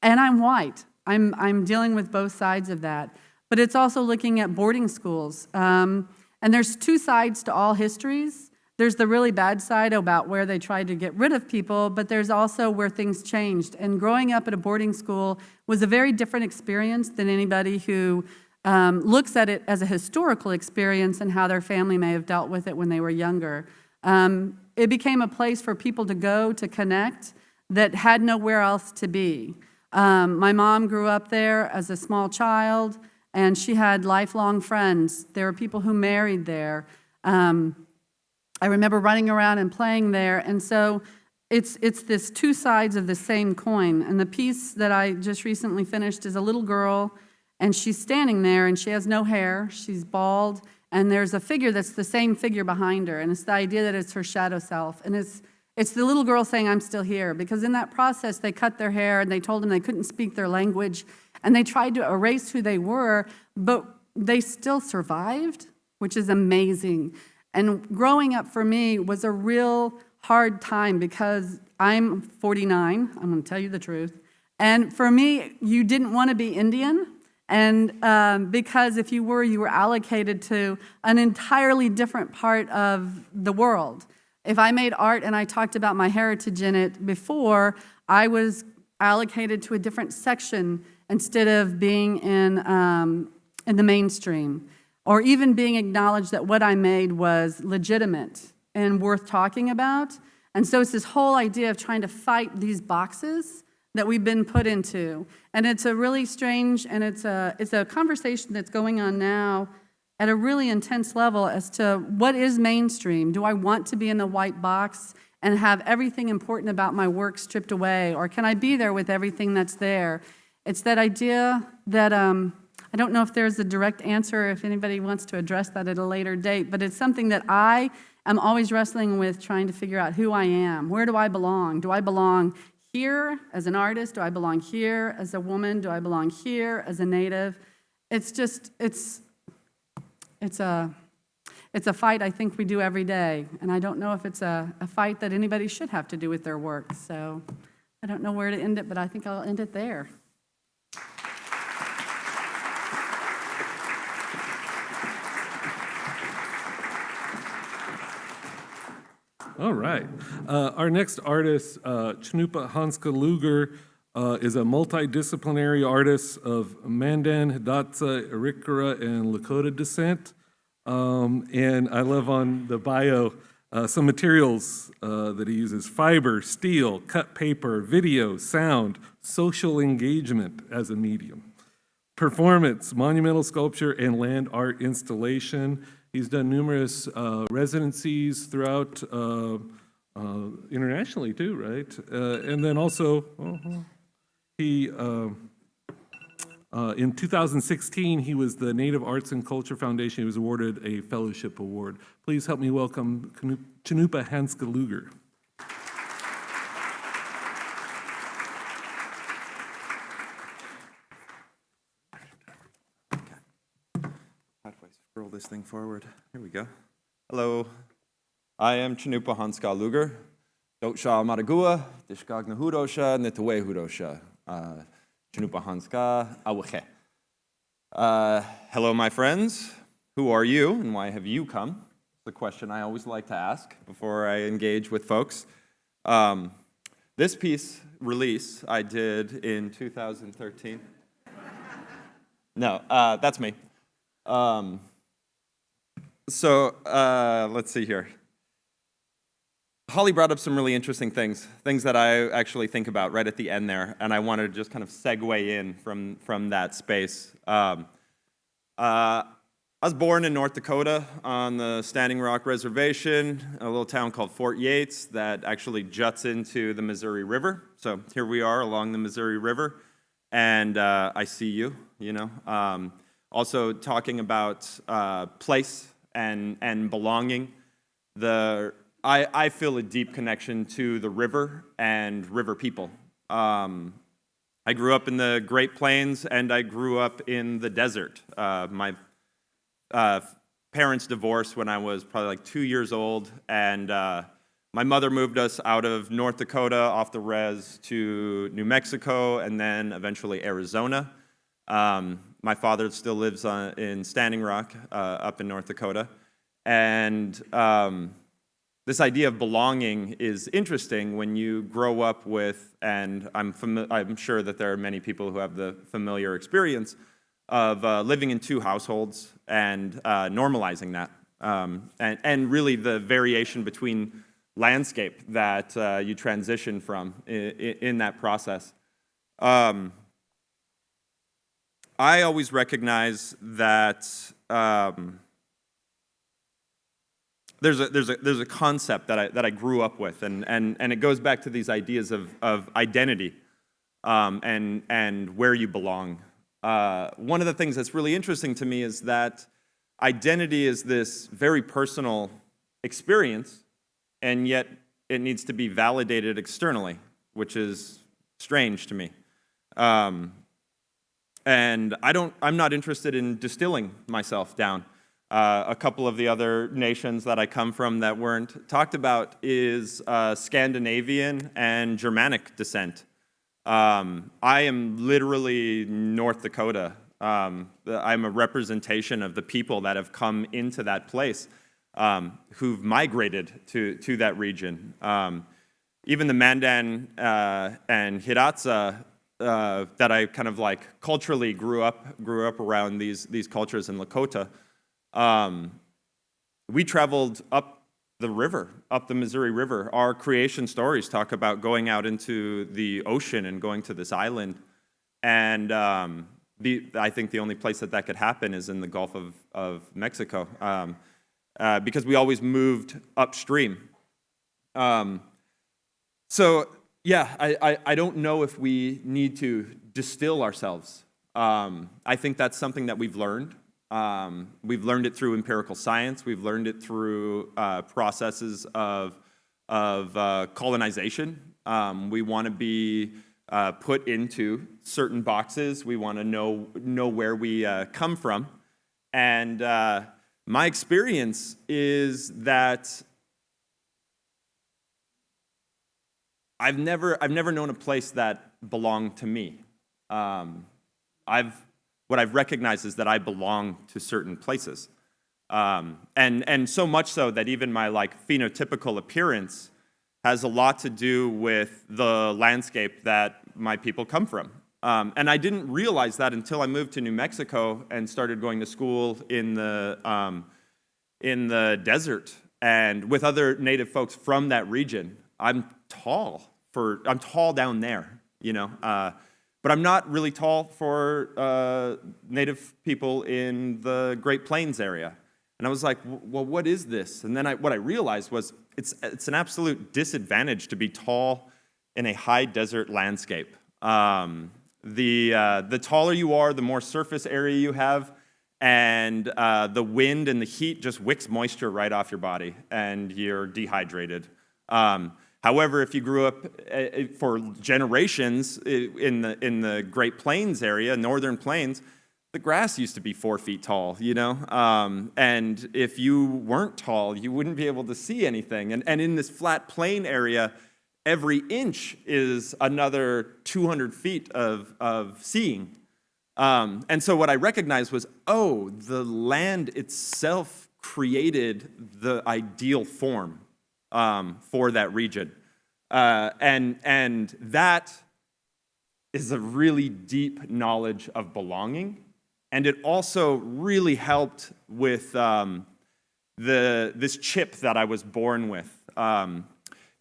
And I'm white. I'm dealing with both sides of that. But it's also looking at boarding schools. And there's two sides to all histories. There's the really bad side about where they tried to get rid of people, but there's also where things changed. And growing up at a boarding school was a very different experience than anybody who looks at it as a historical experience and how their family may have dealt with it when they were younger. It became a place for people to go to connect that had nowhere else to be. My mom grew up there as a small child, and she had lifelong friends. There were people who married there. I remember running around and playing there, and so it's this two sides of the same coin. And the piece that I just recently finished is a little girl, and she's standing there, and she has no hair, she's bald, and there's a figure that's the same figure behind her, and it's the idea that it's her shadow self. And it's the little girl saying, I'm still here, because in that process, they cut their hair, and they told them they couldn't speak their language, and they tried to erase who they were, but they still survived, which is amazing. And growing up for me was a real hard time, because I'm 49, I'm going to tell you the truth, and for me, you didn't want to be Indian, and because if you were allocated to an entirely different part of the world. If I made art and I talked about my heritage in it before, I was allocated to a different section instead of being in the mainstream, or even being acknowledged that what I made was legitimate and worth talking about. And so it's this whole idea of trying to fight these boxes that we've been put into. And it's a really strange, and it's a conversation that's going on now at a really intense level as to what is mainstream. Do I want to be in the white box and have everything important about my work stripped away, or can I be there with everything that's there? It's that idea that I don't know if there's a direct answer, if anybody wants to address that at a later date, but it's something that I am always wrestling with, trying to figure out who I am. Where do I belong? Do I belong here as an artist? Do I belong here as a woman? Do I belong here as a Native? It's just, it's a fight I think we do every day, and I don't know if it's a fight that anybody should have to do with their work. So I don't know where to end it, but I think I'll end it there. All right. Our next artist, Cannupa Hanska Luger, is a multidisciplinary artist of Mandan, Hidatsa, Arikara, and Lakota descent. And I love on the bio some materials that he uses: fiber, steel, cut paper, video, sound, social engagement as a medium, performance, monumental sculpture, and land art installation. He's done numerous residencies throughout internationally too, right? And then also he In 2016, he was the Native Arts and Culture Foundation. He was awarded a fellowship award. Please help me welcome Cannupa Hanska Luger. How do I scroll this thing forward? Here we go. Hello. I am Cannupa Hanska Luger. Dotsha Maragua, Dishkagna Hudosha, Nitawe Hudosha. Cannupa Hanska Awache. Hello, my friends. Who are you and why have you come? It's the question I always like to ask before I engage with folks. This piece release I did in 2013. No, that's me. Let's see here. Holly brought up some really interesting things that I actually think about right at the end there, and I wanted to just kind of segue in from that space. I was born in North Dakota on the Standing Rock Reservation, a little town called Fort Yates that actually juts into the Missouri River. So here we are along the Missouri River, and I see you, you know. Also talking about place and belonging. I feel a deep connection to the river and river people. I grew up in the Great Plains and I grew up in the desert. My parents divorced when I was probably like 2 years old, and my mother moved us out of North Dakota off the res to New Mexico and then eventually Arizona. My father still lives in Standing Rock up in North Dakota. And this idea of belonging is interesting when you grow up with, and I'm sure that there are many people who have the familiar experience of living in two households and normalizing that, and really the variation between landscape that you transition from in that process. I always recognize that there's a concept that I grew up with, and it goes back to these ideas of identity and where you belong. One of the things that's really interesting to me is that identity is this very personal experience, and yet it needs to be validated externally, which is strange to me. And I'm not interested in distilling myself down. A couple of the other nations that I come from that weren't talked about is Scandinavian and Germanic descent. I am literally North Dakota. I'm a representation of the people that have come into that place, who've migrated to that region. Even the Mandan and Hidatsa that I kind of like culturally grew up around these cultures in Lakota. We traveled up the Missouri River. Our creation stories talk about going out into the ocean and going to this island. And I think the only place that could happen is in the Gulf of Mexico, because we always moved upstream. So yeah, I don't know if we need to distill ourselves. I think that's something that we've learned. We've learned it through empirical science. We've learned it through processes of colonization. We want to be put into certain boxes. We want to know where we come from. And my experience is that I've never known a place that belonged to me. What I've recognized is that I belong to certain places. And so much so that even my phenotypical appearance has a lot to do with the landscape that my people come from. And I didn't realize that until I moved to New Mexico and started going to school in the desert and with other native folks from that region. I'm tall down there, you know. But I'm not really tall for native people in the Great Plains area. And I was like, well, what is this? And then what I realized was it's an absolute disadvantage to be tall in a high desert landscape. The taller you are, the more surface area you have, and the wind and the heat just wicks moisture right off your body, and you're dehydrated. However, if you grew up for generations in the Great Plains area, Northern Plains, the grass used to be 4 feet tall, you know? And if you weren't tall, you wouldn't be able to see anything. And in this flat plain area, every inch is another 200 feet of seeing. And so what I recognized was, oh, the land itself created the ideal form for that region. And that is a really deep knowledge of belonging. And it also really helped with this chip that I was born with.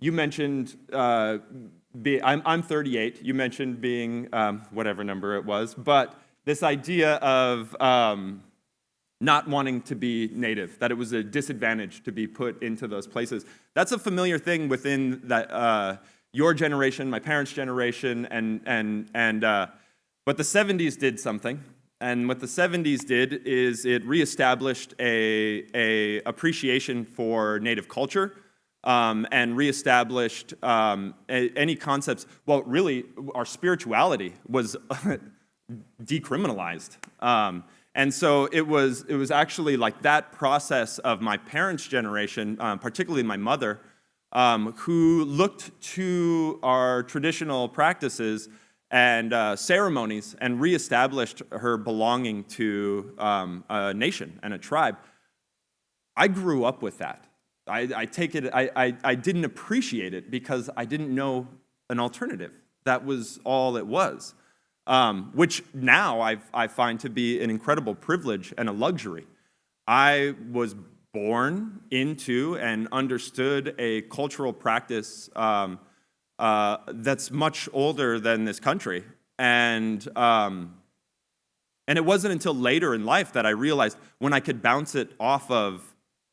You mentioned, I'm 38, you mentioned being whatever number it was, but this idea of not wanting to be native, that it was a disadvantage to be put into those places. That's a familiar thing within that your generation, my parents' generation, but the 70s did something. And what the 70s did is it reestablished a appreciation for native culture and reestablished any concepts. Well, really, our spirituality was decriminalized. And so it was actually like that process of my parents' generation, particularly my mother, who looked to our traditional practices and ceremonies and reestablished her belonging to a nation and a tribe. I grew up with that. I take it, I didn't appreciate it because I didn't know an alternative. That was all it was. Which now I find to be an incredible privilege and a luxury. I was born into and understood a cultural practice that's much older than this country. And it wasn't until later in life that I realized when I could bounce it off of,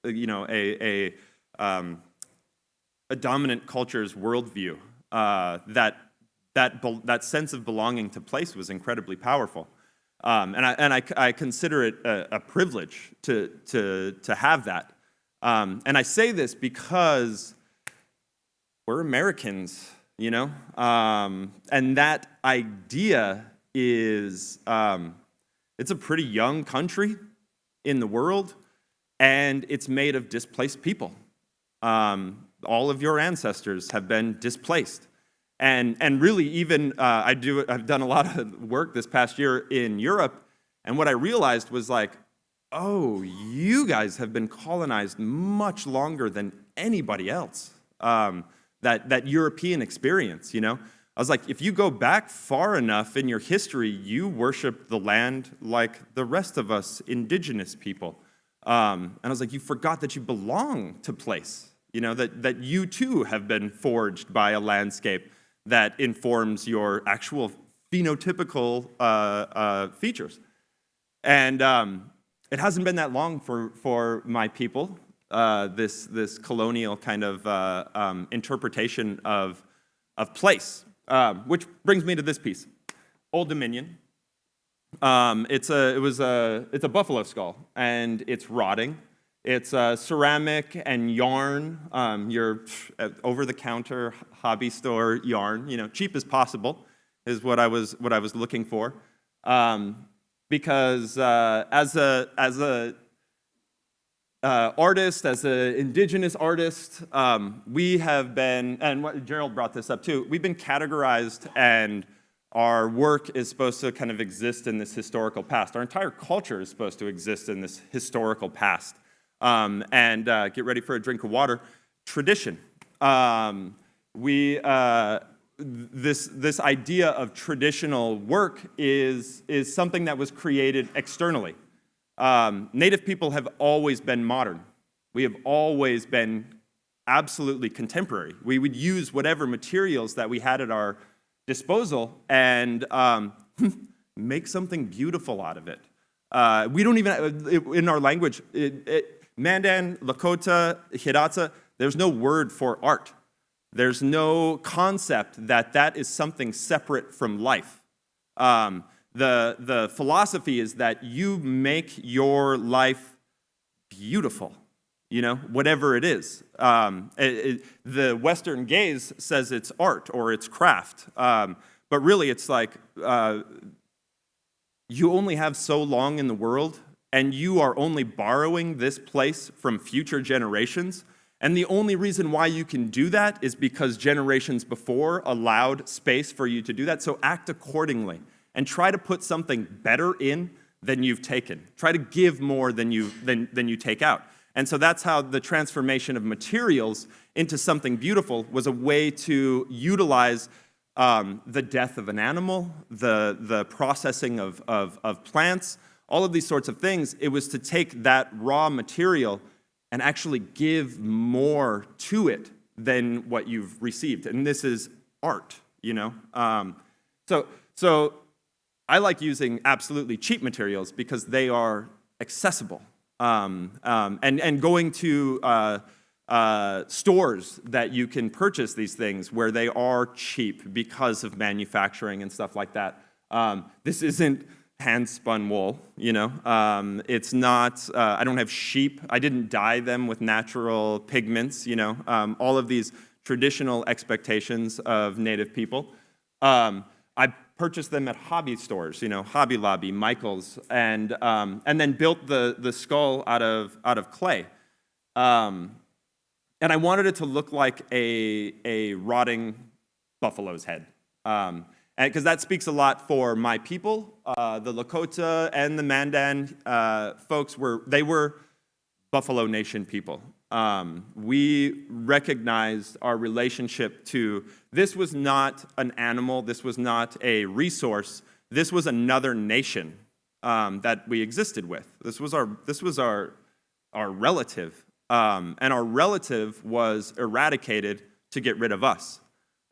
you know, a dominant culture's worldview, that sense of belonging to place was incredibly powerful. And I consider it a privilege to have that. And I say this because we're Americans, you know? And that idea is, it's a pretty young country in the world, and it's made of displaced people. All of your ancestors have been displaced. And really, even I've done a lot of work this past year in Europe, and what I realized was like, oh, you guys have been colonized much longer than anybody else. That European experience, you know? I was like, if you go back far enough in your history, you worship the land like the rest of us indigenous people. And I was like, you forgot that you belong to place, you know, that you too have been forged by a landscape that informs your actual phenotypical features. And it hasn't been that long for my people, this colonial kind of interpretation of place, which brings me to this piece, Old Dominion. It's a buffalo skull, and it's rotting. It's ceramic and yarn, your over-the-counter hobby store yarn, you know, cheap as possible is what I was looking for, because as a artist, as an indigenous artist, we have been, and Gerald brought this up too, we've been categorized, and our work is supposed to kind of exist in this historical past. Our entire culture is supposed to exist in this historical past. And get ready for a drink of water. Tradition. This idea of traditional work is something that was created externally. Native people have always been modern. We have always been absolutely contemporary. We would use whatever materials that we had at our disposal and make something beautiful out of it. We don't even, in our language, Mandan, Lakota, Hidatsa, there's no word for art. There's no concept that is something separate from life. The philosophy is that you make your life beautiful, whatever it is. The Western gaze says it's art or it's craft, but really it's like you only have so long in the world, and you are only borrowing this place from future generations. And the only reason why you can do that is because generations before allowed space for you to do that. So act accordingly and try to put something better in than you've taken. Try to give more than you take out. And so that's how the transformation of materials into something beautiful was a way to utilize the death of an animal, the processing of plants, all of these sorts of things. It was to take that raw material and actually give more to it than what you've received. And this is art, So I like using absolutely cheap materials because they are accessible. And going to stores that you can purchase these things where they are cheap because of manufacturing and stuff like that. This isn't hand-spun wool, It's not, I don't have sheep. I didn't dye them with natural pigments, All of these traditional expectations of Native people. I purchased them at hobby stores, Hobby Lobby, Michael's, and then built the skull out of clay. And I wanted it to look like a rotting buffalo's head. Because that speaks a lot for my people. The Lakota and the Mandan folks were Buffalo Nation people. We recognized our relationship to, this was not an animal, this was not a resource, this was another nation that we existed with. This was our relative, and our relative was eradicated to get rid of us.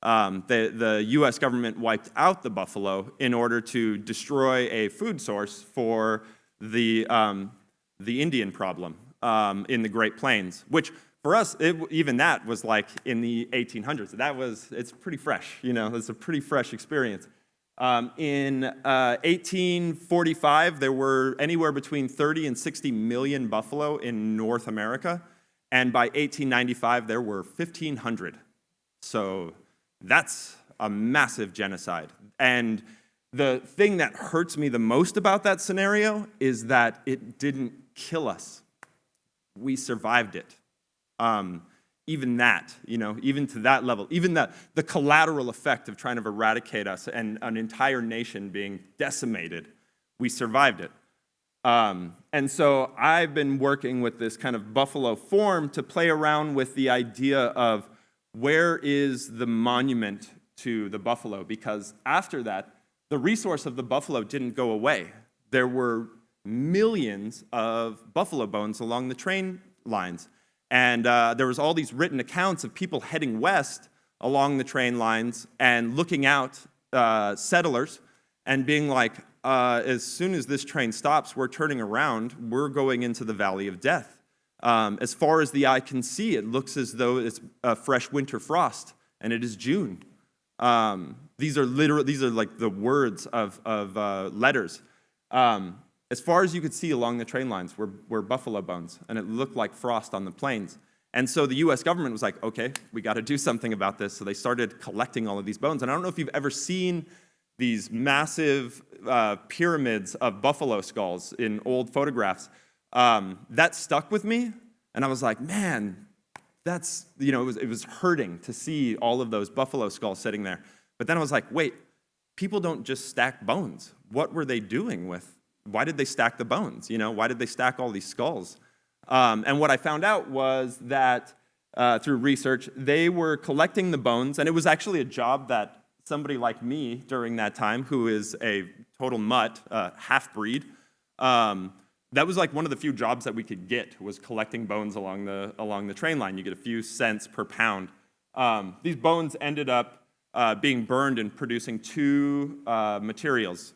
The U.S. government wiped out the buffalo in order to destroy a food source for the Indian problem in the Great Plains, which for us, even that was like in the 1800s. It's pretty fresh, it's a pretty fresh experience. In 1845, there were anywhere between 30 and 60 million buffalo in North America, and by 1895, there were 1,500. So that's a massive genocide. And the thing that hurts me the most about that scenario is that it didn't kill us. We survived it. Even that, even to that level, even the collateral effect of trying to eradicate us and an entire nation being decimated, we survived it. And so I've been working with this kind of buffalo form to play around with the idea of where is the monument to the buffalo? Because after that, the resource of the buffalo didn't go away. There were millions of buffalo bones along the train lines. And there was all these written accounts of people heading west along the train lines and looking out settlers and being like, as soon as this train stops, we're turning around, we're going into the valley of death. As far as the eye can see, it looks as though it's a fresh winter frost, and it is June. These are like the words of letters. As far as you could see along the train lines were buffalo bones, and it looked like frost on the plains. And so the U.S. government was like, okay, we got to do something about this. So they started collecting all of these bones. And I don't know if you've ever seen these massive pyramids of buffalo skulls in old photographs. That stuck with me, and I was like, man, that's, it was hurting to see all of those buffalo skulls sitting there. But then I was like, wait, people don't just stack bones. What were they doing why did they stack the bones? Why did they stack all these skulls? And what I found out was that through research, they were collecting the bones, and it was actually a job that somebody like me during that time, who is a total mutt, half-breed, that was like one of the few jobs that we could get, was collecting bones along the train line. You get a few cents per pound. These bones ended up being burned and producing two materials.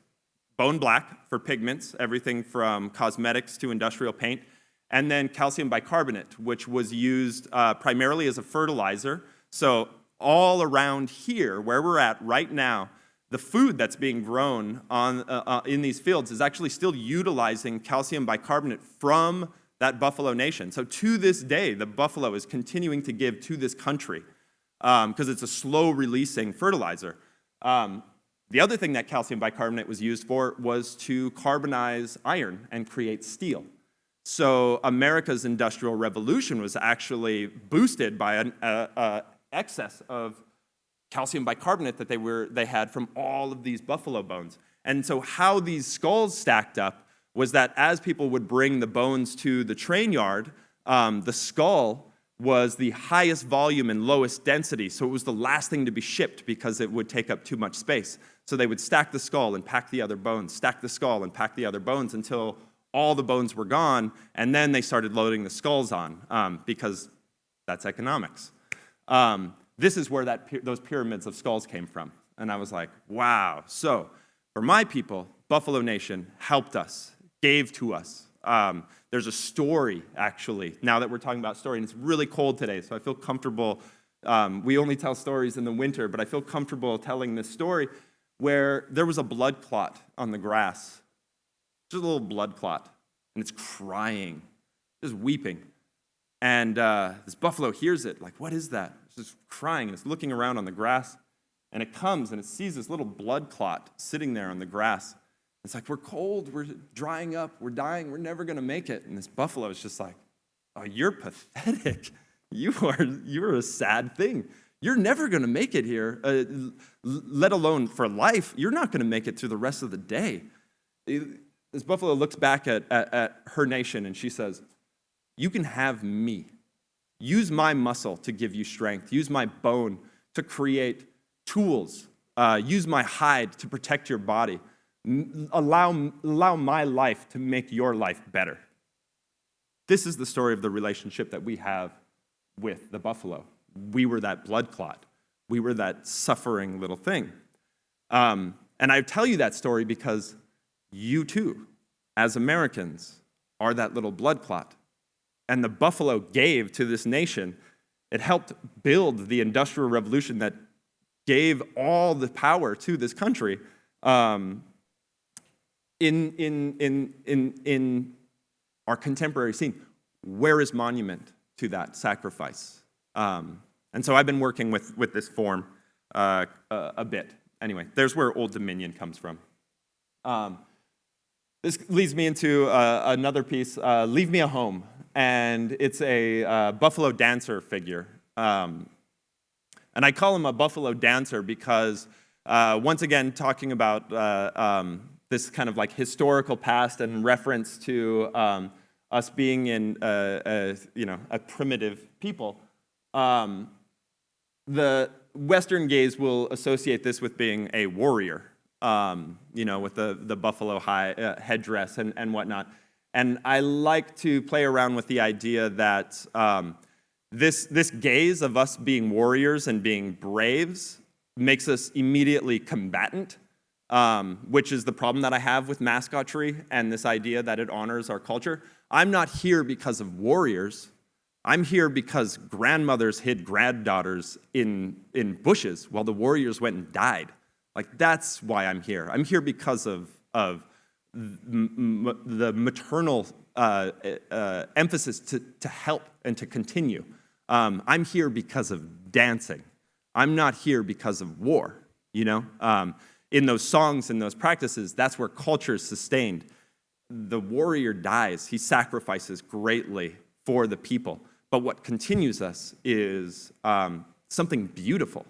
Bone black for pigments, everything from cosmetics to industrial paint, and then calcium bicarbonate, which was used primarily as a fertilizer. So all around here, where we're at right now, the food that's being grown in these fields is actually still utilizing calcium bicarbonate from that buffalo nation. So to this day, the buffalo is continuing to give to this country because it's a slow-releasing fertilizer. The other thing that calcium bicarbonate was used for was to carbonize iron and create steel. So America's Industrial Revolution was actually boosted by an excess of calcium bicarbonate that they had from all of these buffalo bones. And so how these skulls stacked up was that as people would bring the bones to the train yard, the skull was the highest volume and lowest density, so it was the last thing to be shipped because it would take up too much space. So they would stack the skull and pack the other bones, stack the skull and pack the other bones until all the bones were gone, and then they started loading the skulls on because that's economics. This is where those pyramids of skulls came from. And I was like, wow. So for my people, Buffalo Nation helped us, gave to us. There's a story, actually, now that we're talking about story, and it's really cold today, so I feel comfortable. We only tell stories in the winter, but I feel comfortable telling this story where there was a blood clot on the grass, just a little blood clot, and it's crying, just weeping. And this buffalo hears it, like, what is that? It's just crying, and it's looking around on the grass, and it comes, and it sees this little blood clot sitting there on the grass. It's like, we're cold, we're drying up, we're dying, we're never going to make it. And this buffalo is just like, oh, you're pathetic. You're a sad thing. You're never going to make it here, let alone for life. You're not going to make it through the rest of the day. This buffalo looks back at her nation, and she says, you can have me. Use my muscle to give you strength. Use my bone to create tools. Use my hide to protect your body. Allow my life to make your life better. This is the story of the relationship that we have with the buffalo. We were that blood clot. We were that suffering little thing. And I tell you that story because you too, as Americans, are that little blood clot. And the buffalo gave to this nation. It helped build the Industrial Revolution that gave all the power to this country. In our contemporary scene, where is monument to that sacrifice? And so I've been working with this form a bit. Anyway, there's where Old Dominion comes from. This leads me into another piece, Leave Me a Home. And it's a buffalo dancer figure. And I call him a buffalo dancer because, once again, talking about this kind of like historical past and reference to us being in a primitive people, the Western gaze will associate this with being a warrior, with the buffalo headdress and whatnot. And I like to play around with the idea that this gaze of us being warriors and being braves makes us immediately combatant, which is the problem that I have with mascotry and this idea that it honors our culture. I'm not here because of warriors. I'm here because grandmothers hid granddaughters in bushes while the warriors went and died. Like, that's why I'm here. I'm here because of the maternal emphasis to help and to continue. I'm here because of dancing. I'm not here because of war, In those songs and those practices, that's where culture is sustained. The warrior dies. He sacrifices greatly for the people. But what continues us is something beautiful.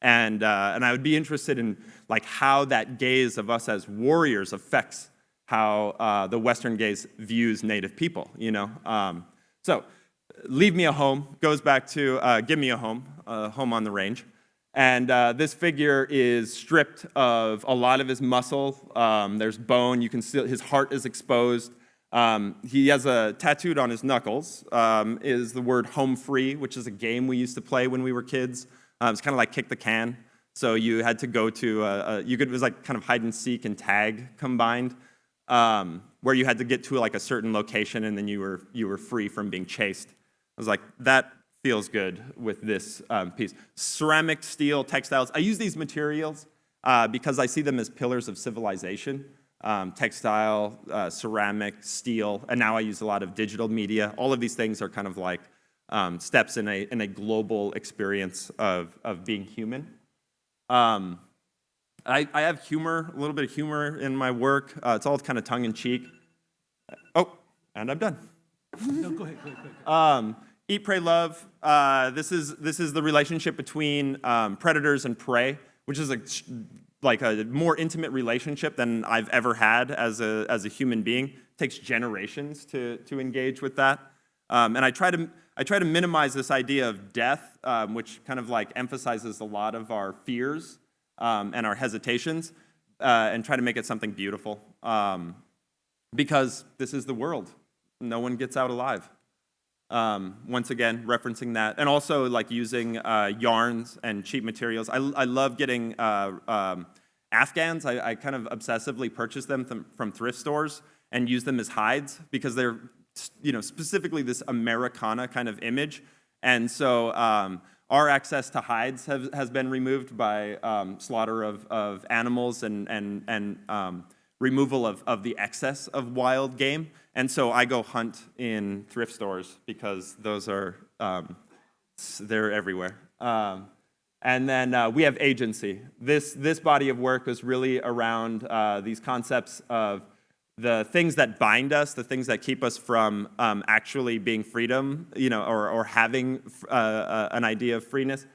And I would be interested in like how that gaze of us as warriors affects how the Western gaze views Native people, So, Leave Me a Home goes back to Give Me a Home on the range. And this figure is stripped of a lot of his muscle. There's bone. You can see his heart is exposed. He has a tattooed on his knuckles is the word home free, which is a game we used to play when we were kids. It's kind of like kick the can. So you had to go to, it was like kind of hide and seek and tag combined, where you had to get to like a certain location and then you were free from being chased. I was like, that feels good with this piece. Ceramic, steel, textiles. I use these materials because I see them as pillars of civilization. Textile, ceramic, steel, and now I use a lot of digital media. All of these things are kind of like steps in a global experience of being human. I have humor, a little bit of humor in my work. It's all kind of tongue-in-cheek. Oh, and I'm done. No, go ahead. Eat, pray, love. This is the relationship between predators and prey, which is like a more intimate relationship than I've ever had as a human being. It takes generations to engage with that. And I try to minimize this idea of death, which kind of like emphasizes a lot of our fears and our hesitations, and try to make it something beautiful. Because this is the world. No one gets out alive. Once again, referencing that. And also like using yarns and cheap materials. I love getting Afghans. I kind of obsessively purchase them from thrift stores and use them as hides because they're, specifically this Americana kind of image. And so our access to hides has been removed by slaughter of animals and removal of the excess of wild game. And so I go hunt in thrift stores because those are, they're everywhere. And then we have agency. This body of work is really around these concepts of the things that bind us, the things that keep us from actually being freedom, or having an idea of freeness.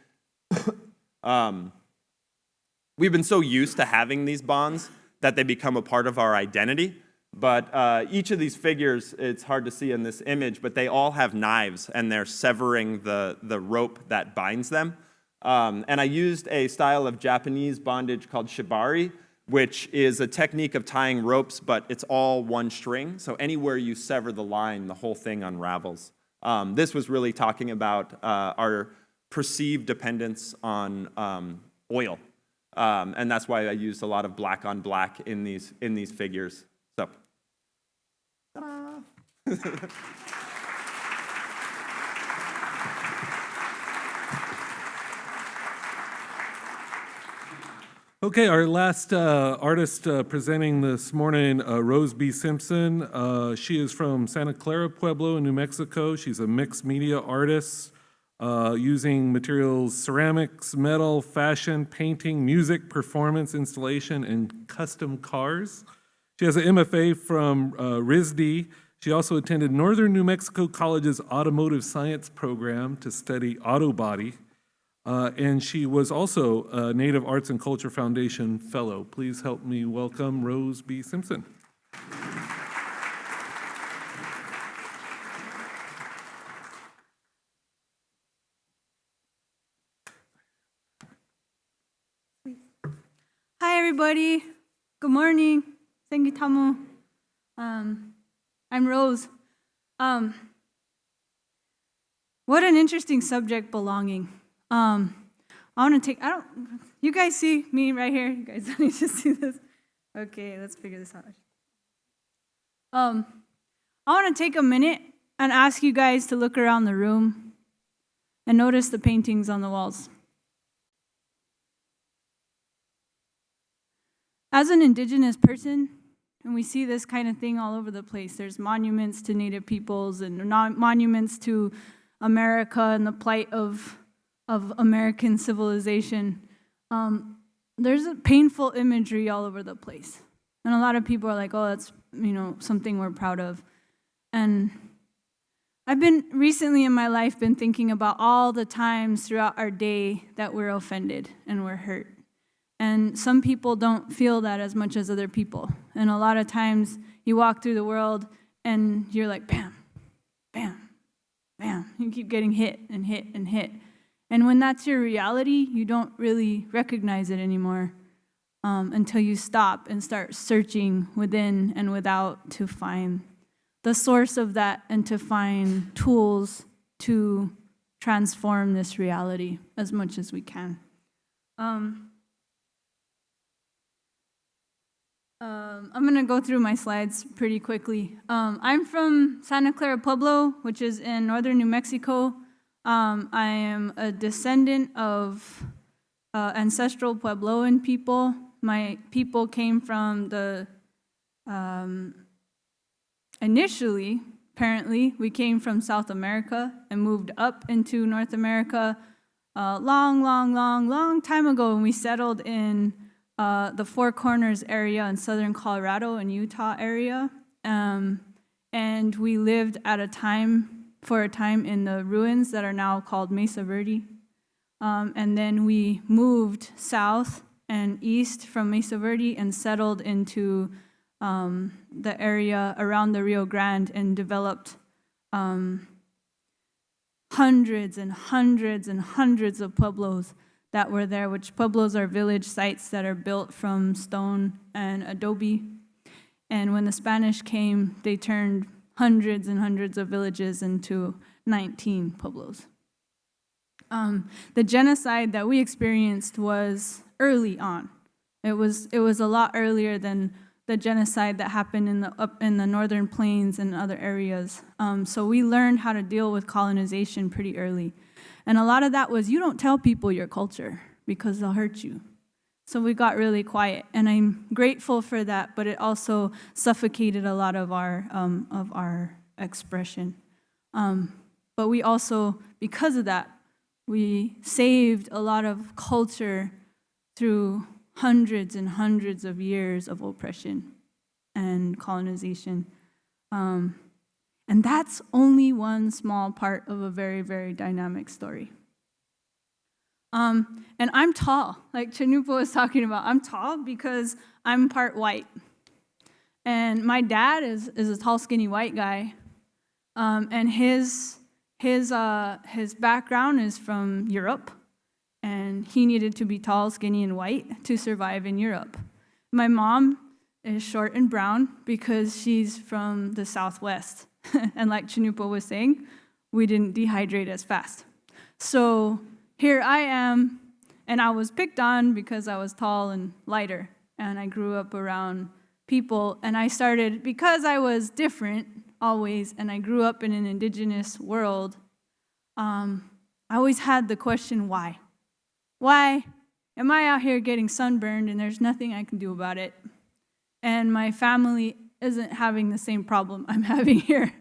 We've been so used to having these bonds that they become a part of our identity. But each of these figures, it's hard to see in this image, but they all have knives, and they're severing the rope that binds them. And I used a style of Japanese bondage called shibari, which is a technique of tying ropes, but it's all one string. So anywhere you sever the line, the whole thing unravels. This was really talking about our perceived dependence on oil. And that's why I used a lot of black on black in these figures. So, ta-da! Okay, our last artist presenting this morning, Rose B. Simpson. She is from Santa Clara Pueblo in New Mexico. She's a mixed media artist using materials ceramics, metal, fashion, painting, music, performance, installation, and custom cars. She has an MFA from RISD. She also attended Northern New Mexico College's Automotive Science program to study auto body. And she was also a Native Arts and Culture Foundation Fellow. Please help me welcome Rose B. Simpson. Hi, everybody. Good morning. Thank you, Tamu. I'm Rose. What an interesting subject, belonging. I want to you guys see me right here? You guys don't need to see this. Okay, let's figure this out. I want to take a minute and ask you guys to look around the room and notice the paintings on the walls. As an Indigenous person, and we see this kind of thing all over the place, there's monuments to Native peoples and monuments to America and the plight of American civilization. There's a painful imagery all over the place. And a lot of people are like, oh, that's something we're proud of. And I've been recently in my life been thinking about all the times throughout our day that we're offended and we're hurt. And some people don't feel that as much as other people. And a lot of times you walk through the world and you're like, bam, bam, bam. You keep getting hit and hit and hit. And when that's your reality, you don't really recognize it anymore until you stop and start searching within and without to find the source of that and to find tools to transform this reality as much as we can. I'm going to go through my slides pretty quickly. I'm from Santa Clara Pueblo, which is in northern New Mexico. I am a descendant of ancestral Puebloan people. My people came from initially, apparently, we came from South America and moved up into North America long time ago, and we settled in the Four Corners area in southern Colorado and Utah area. And we lived for a time in the ruins that are now called Mesa Verde. And then we moved south and east from Mesa Verde and settled into the area around the Rio Grande and developed hundreds and hundreds and hundreds of pueblos that were there, which pueblos are village sites that are built from stone and adobe. And when the Spanish came, they turned hundreds and hundreds of villages into 19 pueblos. The genocide that we experienced was early on. It was a lot earlier than the genocide that happened up in the northern plains and other areas. So we learned how to deal with colonization pretty early. And a lot of that was, you don't tell people your culture because they'll hurt you. So we got really quiet, and I'm grateful for that, but it also suffocated a lot of our expression. But we also, because of that, we saved a lot of culture through hundreds and hundreds of years of oppression and colonization. And that's only one small part of a very, very dynamic story. And I'm tall, like Cannupa was talking about. I'm tall because I'm part white. And my dad is a tall, skinny white guy. And his background is from Europe. And he needed to be tall, skinny, and white to survive in Europe. My mom is short and brown because she's from the Southwest. And like Cannupa was saying, we didn't dehydrate as fast. So here I am, and I was picked on because I was tall and lighter. And I grew up around people, and I started, because I was different always, and I grew up in an indigenous world, I always had the question, why? Why am I out here getting sunburned and there's nothing I can do about it? And my family isn't having the same problem I'm having here.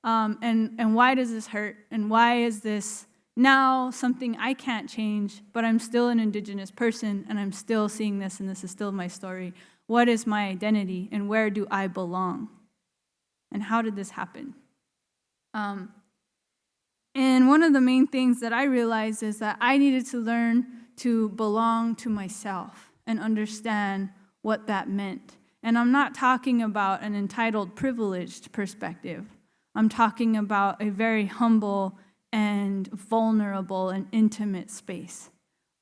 And why does this hurt? And why is this now something I can't change, but I'm still an indigenous person and I'm still seeing this and this is still my story? What is my identity and where do I belong? And how did this happen? And one of the main things that I realized is that I needed to learn to belong to myself and understand what that meant. And I'm not talking about an entitled, privileged perspective. I'm talking about a very humble and vulnerable and intimate space.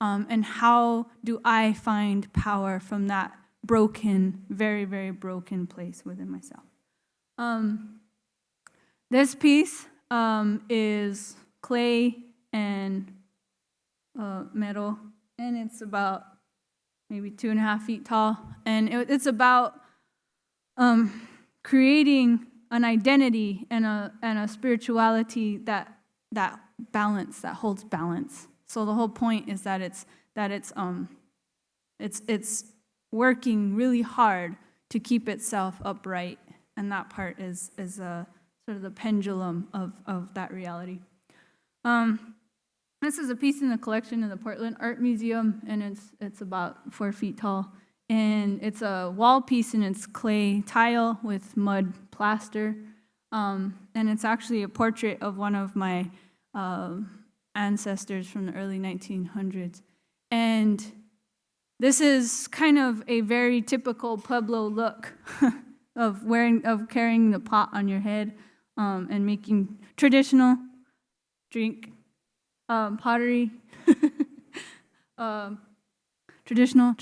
And how do I find power from that broken, very, very broken place within myself? This piece is clay and metal, and it's about maybe 2.5 feet tall. And it's about creating an identity and a spirituality that balance, that holds balance. So the whole point is that it's working really hard to keep itself upright, and that part is sort of the pendulum of that reality. This is a piece in the collection in the Portland Art Museum, and it's about 4 feet tall. And it's a wall piece, and it's clay tile with mud plaster. And it's actually a portrait of one of my ancestors from the early 1900s. And this is kind of a very typical Pueblo look of carrying the pot on your head and making traditional drink pottery. Traditional.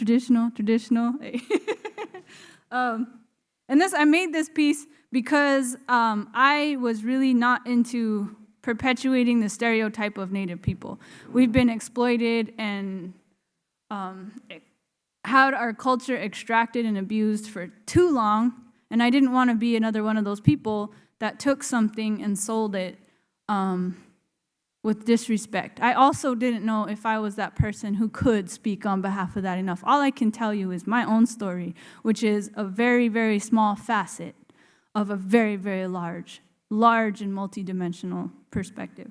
And I made this piece because I was really not into perpetuating the stereotype of Native people. We've been exploited and had our culture extracted and abused for too long, and I didn't want to be another one of those people that took something and sold it with disrespect. I also didn't know if I was that person who could speak on behalf of that enough. All I can tell you is my own story, which is a very, very small facet of a very, very large and multidimensional perspective.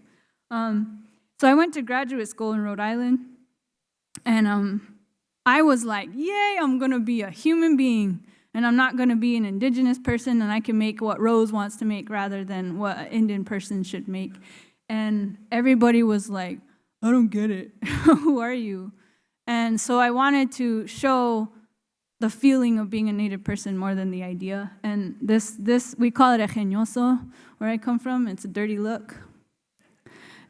So I went to graduate school in Rhode Island, and I was like, yay, I'm going to be a human being, and I'm not going to be an indigenous person, and I can make what Rose wants to make rather than what an Indian person should make. And everybody was like, I don't get it. Who are you? And so I wanted to show the feeling of being a Native person more than the idea. And this we call it ejeñoso, where I come from. It's a dirty look.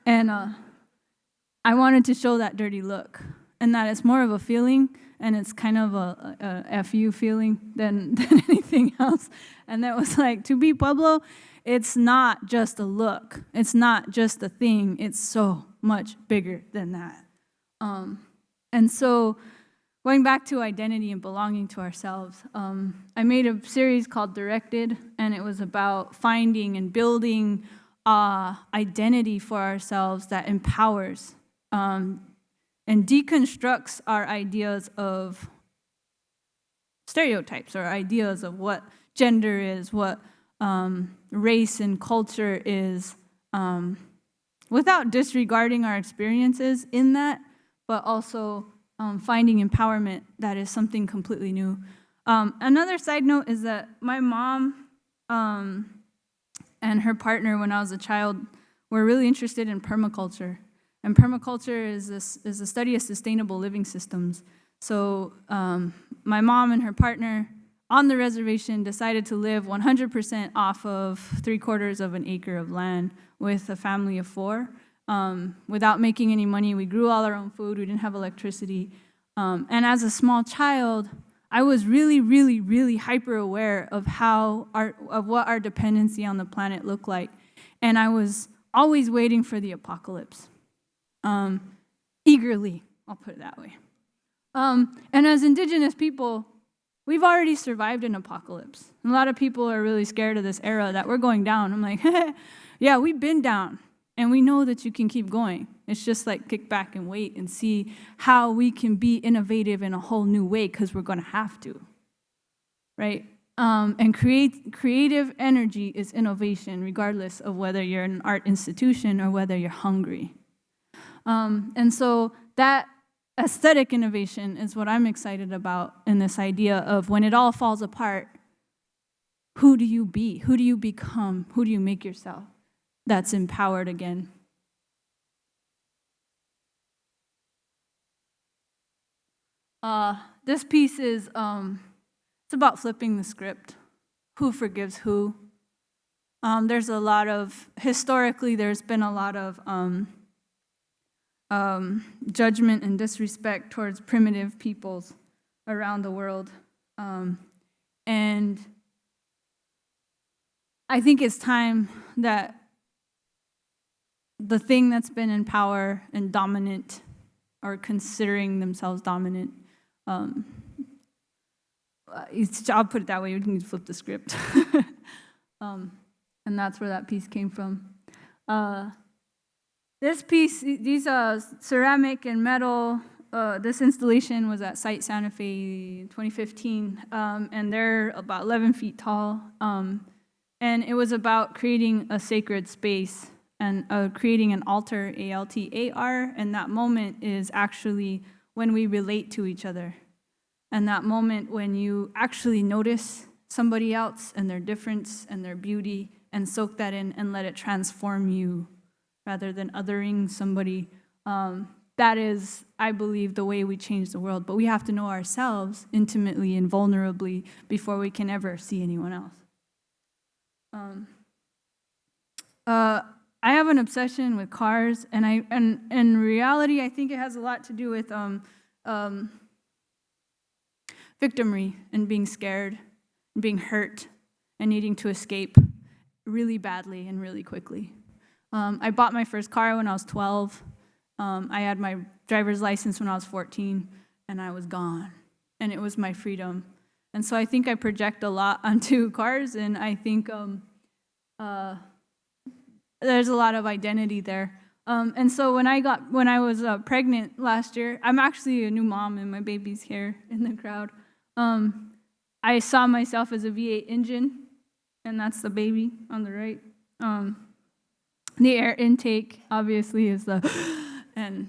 And I wanted to show that dirty look, and that it's more of a feeling, and it's kind of a FU feeling than anything else. And that was like, to be Pueblo, it's not just a look. It's not just a thing. It's so much bigger than that. And so going back to identity and belonging to ourselves, I made a series called Directed, and it was about finding and building identity for ourselves that empowers and deconstructs our ideas of stereotypes, or ideas of what gender is, what race and culture is, without disregarding our experiences in that, but also finding empowerment that is something completely new. Another side note is that my mom and her partner, when I was a child, were really interested in permaculture. And permaculture is a study of sustainable living systems. So my mom and her partner on the reservation decided to live 100% off of 3/4 of an acre of land with a family of 4. Without making any money. We grew all our own food. We didn't have electricity. And as a small child, I was really, really, really hyper aware of what our dependency on the planet looked like. And I was always waiting for the apocalypse. Eagerly, I'll put it that way. And as indigenous people, we've already survived an apocalypse. A lot of people are really scared of this era that we're going down. I'm like, yeah, we've been down. And we know that you can keep going. It's just like kick back and wait and see how we can be innovative in a whole new way, because we're going to have to, right? And creative energy is innovation, regardless of whether you're an art institution or whether you're hungry. And so that aesthetic innovation is what I'm excited about in this idea of when it all falls apart, who do you be? Who do you become? Who do you make yourself? That's empowered again. This piece is, it's about flipping the script. Who forgives who? Historically, there's been a lot of judgment and disrespect towards primitive peoples around the world. And I think it's time that the thing that's been in power and dominant, or considering themselves dominant, I'll put it that way, we need to flip the script. And that's where that piece came from. This piece, these ceramic and metal, this installation was at Site Santa Fe in 2015, and they're about 11 feet tall. And it was about creating a sacred space and creating an altar, A-L-T-A-R, and that moment is actually when we relate to each other. And that moment when you actually notice somebody else and their difference and their beauty and soak that in and let it transform you rather than othering somebody. That is, I believe, the way we change the world. But we have to know ourselves intimately and vulnerably before we can ever see anyone else. I have an obsession with cars, and in reality, I think it has a lot to do with victimry and being scared, and being hurt, and needing to escape really badly and really quickly. I bought my first car when I was 12. I had my driver's license when I was 14, and I was gone, and it was my freedom. And so I think I project a lot onto cars, and I think there's a lot of identity there. And so when I was pregnant last year, I'm actually a new mom, and my baby's here in the crowd. I saw myself as a V8 engine, and that's the baby on the right. The air intake, obviously, is the, and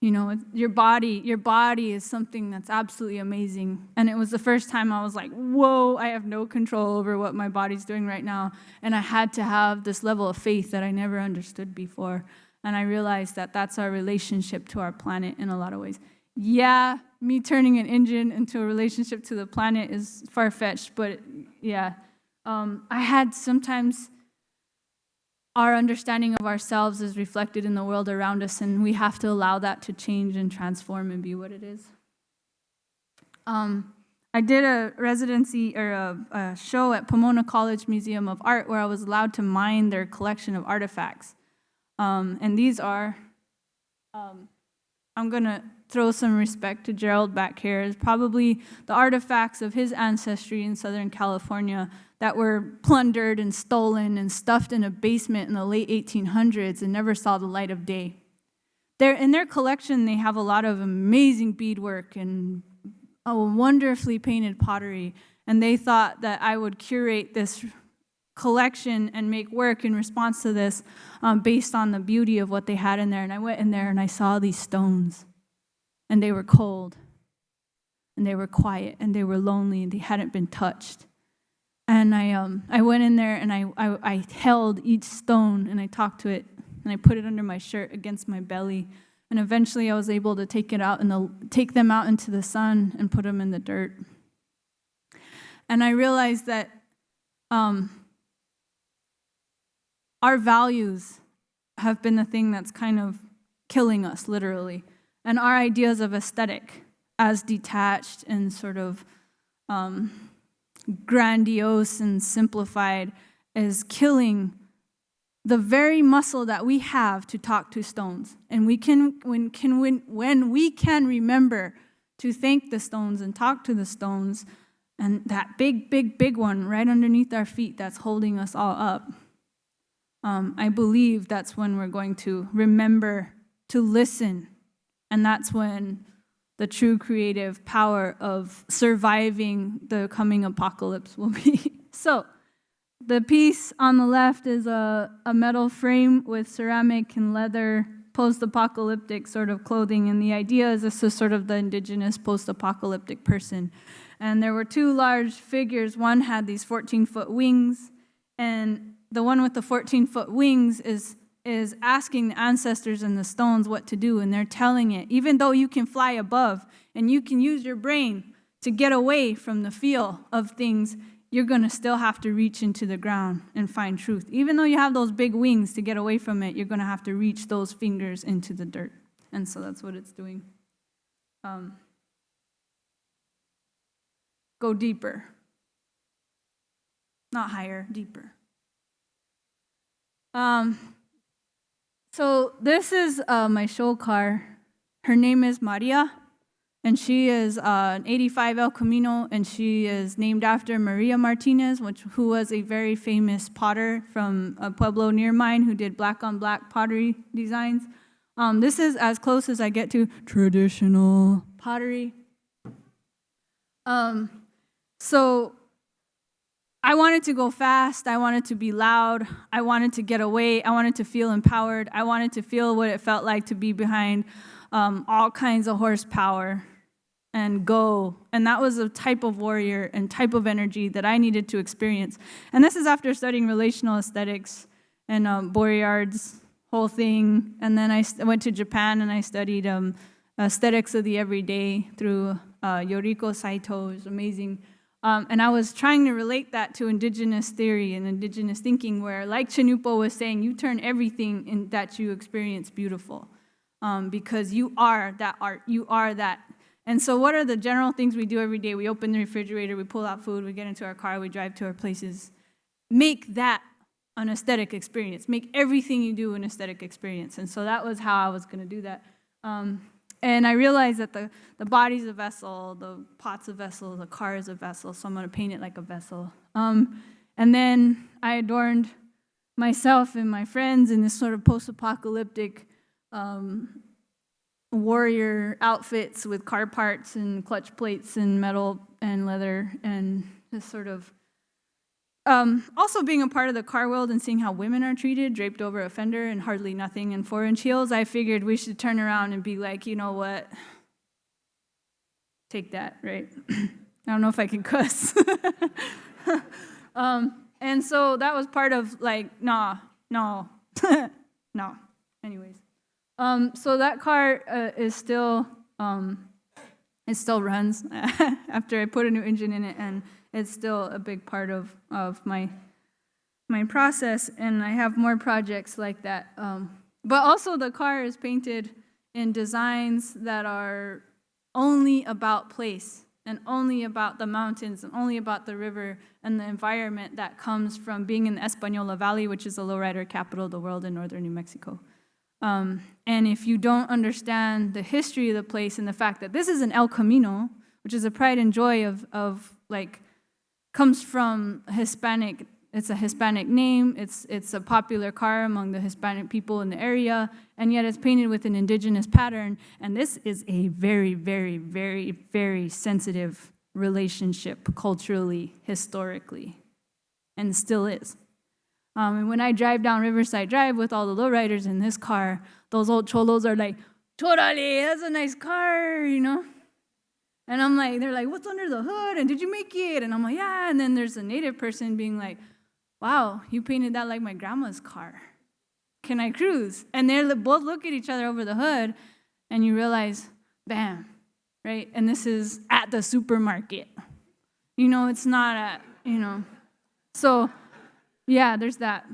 your body is something that's absolutely amazing. And it was the first time I was like, whoa, I have no control over what my body's doing right now. And I had to have this level of faith that I never understood before. And I realized that that's our relationship to our planet in a lot of ways. Yeah, me turning an engine into a relationship to the planet is far-fetched, but yeah. I had sometimes our understanding of ourselves is reflected in the world around us, and we have to allow that to change and transform and be what it is. I did a residency or a show at Pomona College Museum of Art where I was allowed to mine their collection of artifacts. And these are, I'm going to throw some respect to Gerald back here, is probably the artifacts of his ancestry in Southern California that were plundered and stolen and stuffed in a basement in the late 1800s and never saw the light of day. In their collection, they have a lot of amazing beadwork and a wonderfully painted pottery, and they thought that I would curate this collection and make work in response to this based on the beauty of what they had in there. And I went in there and I saw these stones, and they were cold, and they were quiet, and they were lonely, and they hadn't been touched. And I went in there and I held each stone and I talked to it and I put it under my shirt against my belly. And eventually I was able to take them out into the sun and put them in the dirt. And I realized that our values have been the thing that's kind of killing us, literally. And our ideas of aesthetic as detached and sort of grandiose and simplified is killing the very muscle that we have to talk to stones. And when we can remember to thank the stones and talk to the stones, and that big one right underneath our feet that's holding us all up, I believe that's when we're going to remember to listen. And that's when the true creative power of surviving the coming apocalypse will be. So, the piece on the left is a metal frame with ceramic and leather post-apocalyptic sort of clothing, and the idea is this is sort of the indigenous post-apocalyptic person. And there were two large figures. One had these 14-foot wings, and the one with the 14-foot wings is asking the ancestors and the stones what to do, and they're telling it. Even though you can fly above and you can use your brain to get away from the feel of things, you're going to still have to reach into the ground and find truth. Even though you have those big wings to get away from it, you're going to have to reach those fingers into the dirt. And so that's what it's doing. Go deeper. Not higher, deeper. So this is my show car. Her name is Maria, and she is an 85 El Camino, and she is named after Maria Martinez, who was a very famous potter from a pueblo near mine who did black-on-black pottery designs. This is as close as I get to traditional pottery. So I wanted to go fast, I wanted to be loud, I wanted to get away, I wanted to feel empowered, I wanted to feel what it felt like to be behind all kinds of horsepower and go. And that was a type of warrior and type of energy that I needed to experience. And this is after studying relational aesthetics and Baudrillard's whole thing. And then I went to Japan and I studied aesthetics of the everyday through Yoriko Saito. It was amazing. And I was trying to relate that to indigenous theory and indigenous thinking, where, like Cannupa was saying, you turn everything that you experience beautiful, because you are that art, you are that. And so what are the general things we do every day? We open the refrigerator, we pull out food, we get into our car, we drive to our places. Make that an aesthetic experience. Make everything you do an aesthetic experience. And so that was how I was going to do that. And I realized that the body's a vessel, the pot's a vessel, the car is a vessel, so I'm going to paint it like a vessel. And then I adorned myself and my friends in this sort of post-apocalyptic warrior outfits with car parts and clutch plates and metal and leather, and just sort of also being a part of the car world and seeing how women are treated, draped over a fender and hardly nothing in 4-inch heels, I figured we should turn around and be like, you know what? Take that, right? I don't know if I can cuss. And so that was part of like, no. Anyways. So that car is still, it still runs after I put a new engine in it, and it's still a big part of my process, and I have more projects like that. But also the car is painted in designs that are only about place, and only about the mountains, and only about the river and the environment that comes from being in the Española Valley, which is the lowrider capital of the world in northern New Mexico. And if you don't understand the history of the place and the fact that this is an El Camino, which is a pride and joy of like, comes from Hispanic, it's a Hispanic name, it's a popular car among the Hispanic people in the area, and yet it's painted with an indigenous pattern, and this is a very, very, very, very sensitive relationship culturally, historically, and still is. And when I drive down Riverside Drive with all the lowriders in this car, those old cholos are like, "Totally, that's a nice car," you know? And I'm like, they're like, "What's under the hood? And did you make it?" And I'm like, "Yeah." And then there's a native person being like, "Wow, you painted that like my grandma's car. Can I cruise?" And they both look at each other over the hood, and you realize, bam, right? And this is at the supermarket. You know, it's not at, you know. So, yeah, there's that.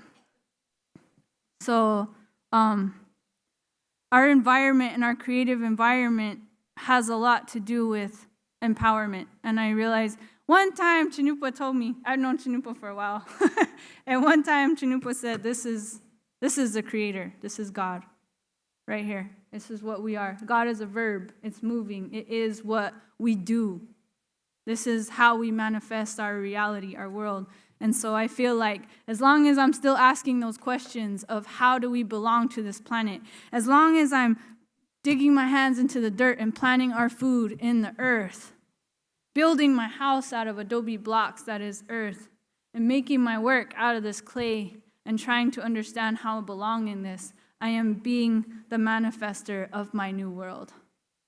So, our environment and our creative environment has a lot to do with empowerment. And I realized one time Cannupa told me, I've known Cannupa for a while, and one time Cannupa said, this is the creator, this is God, right here. This is what we are. God is a verb, it's moving, it is what we do. This is how we manifest our reality, our world. And so I feel like as long as I'm still asking those questions of how do we belong to this planet, as long as I'm digging my hands into the dirt and planting our food in the earth, building my house out of adobe blocks that is earth, and making my work out of this clay and trying to understand how I belong in this, I am being the manifester of my new world,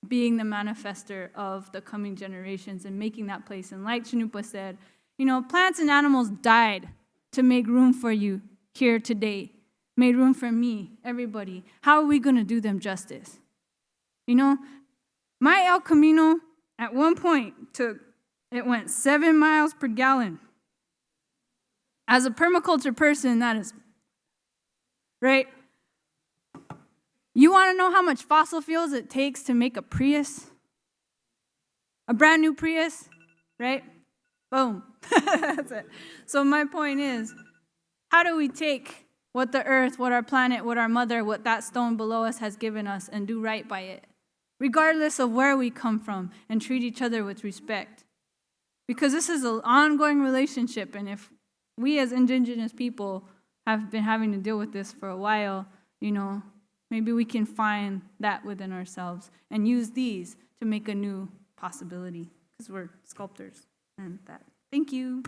being the manifester of the coming generations and making that place. And like Cannupa said, you know, plants and animals died to make room for you here today, made room for me, everybody. How are we going to do them justice? You know, my El Camino at one point went 7 miles per gallon. As a permaculture person, that is, right? You want to know how much fossil fuels it takes to make a Prius? A brand new Prius, right? Boom. That's it. So my point is, how do we take what the earth, what our planet, what our mother, what that stone below us has given us and do right by it, regardless of where we come from, and treat each other with respect? Because this is an ongoing relationship, and if we as indigenous people have been having to deal with this for a while, you know, maybe we can find that within ourselves and use these to make a new possibility, because we're sculptors and that. Thank you.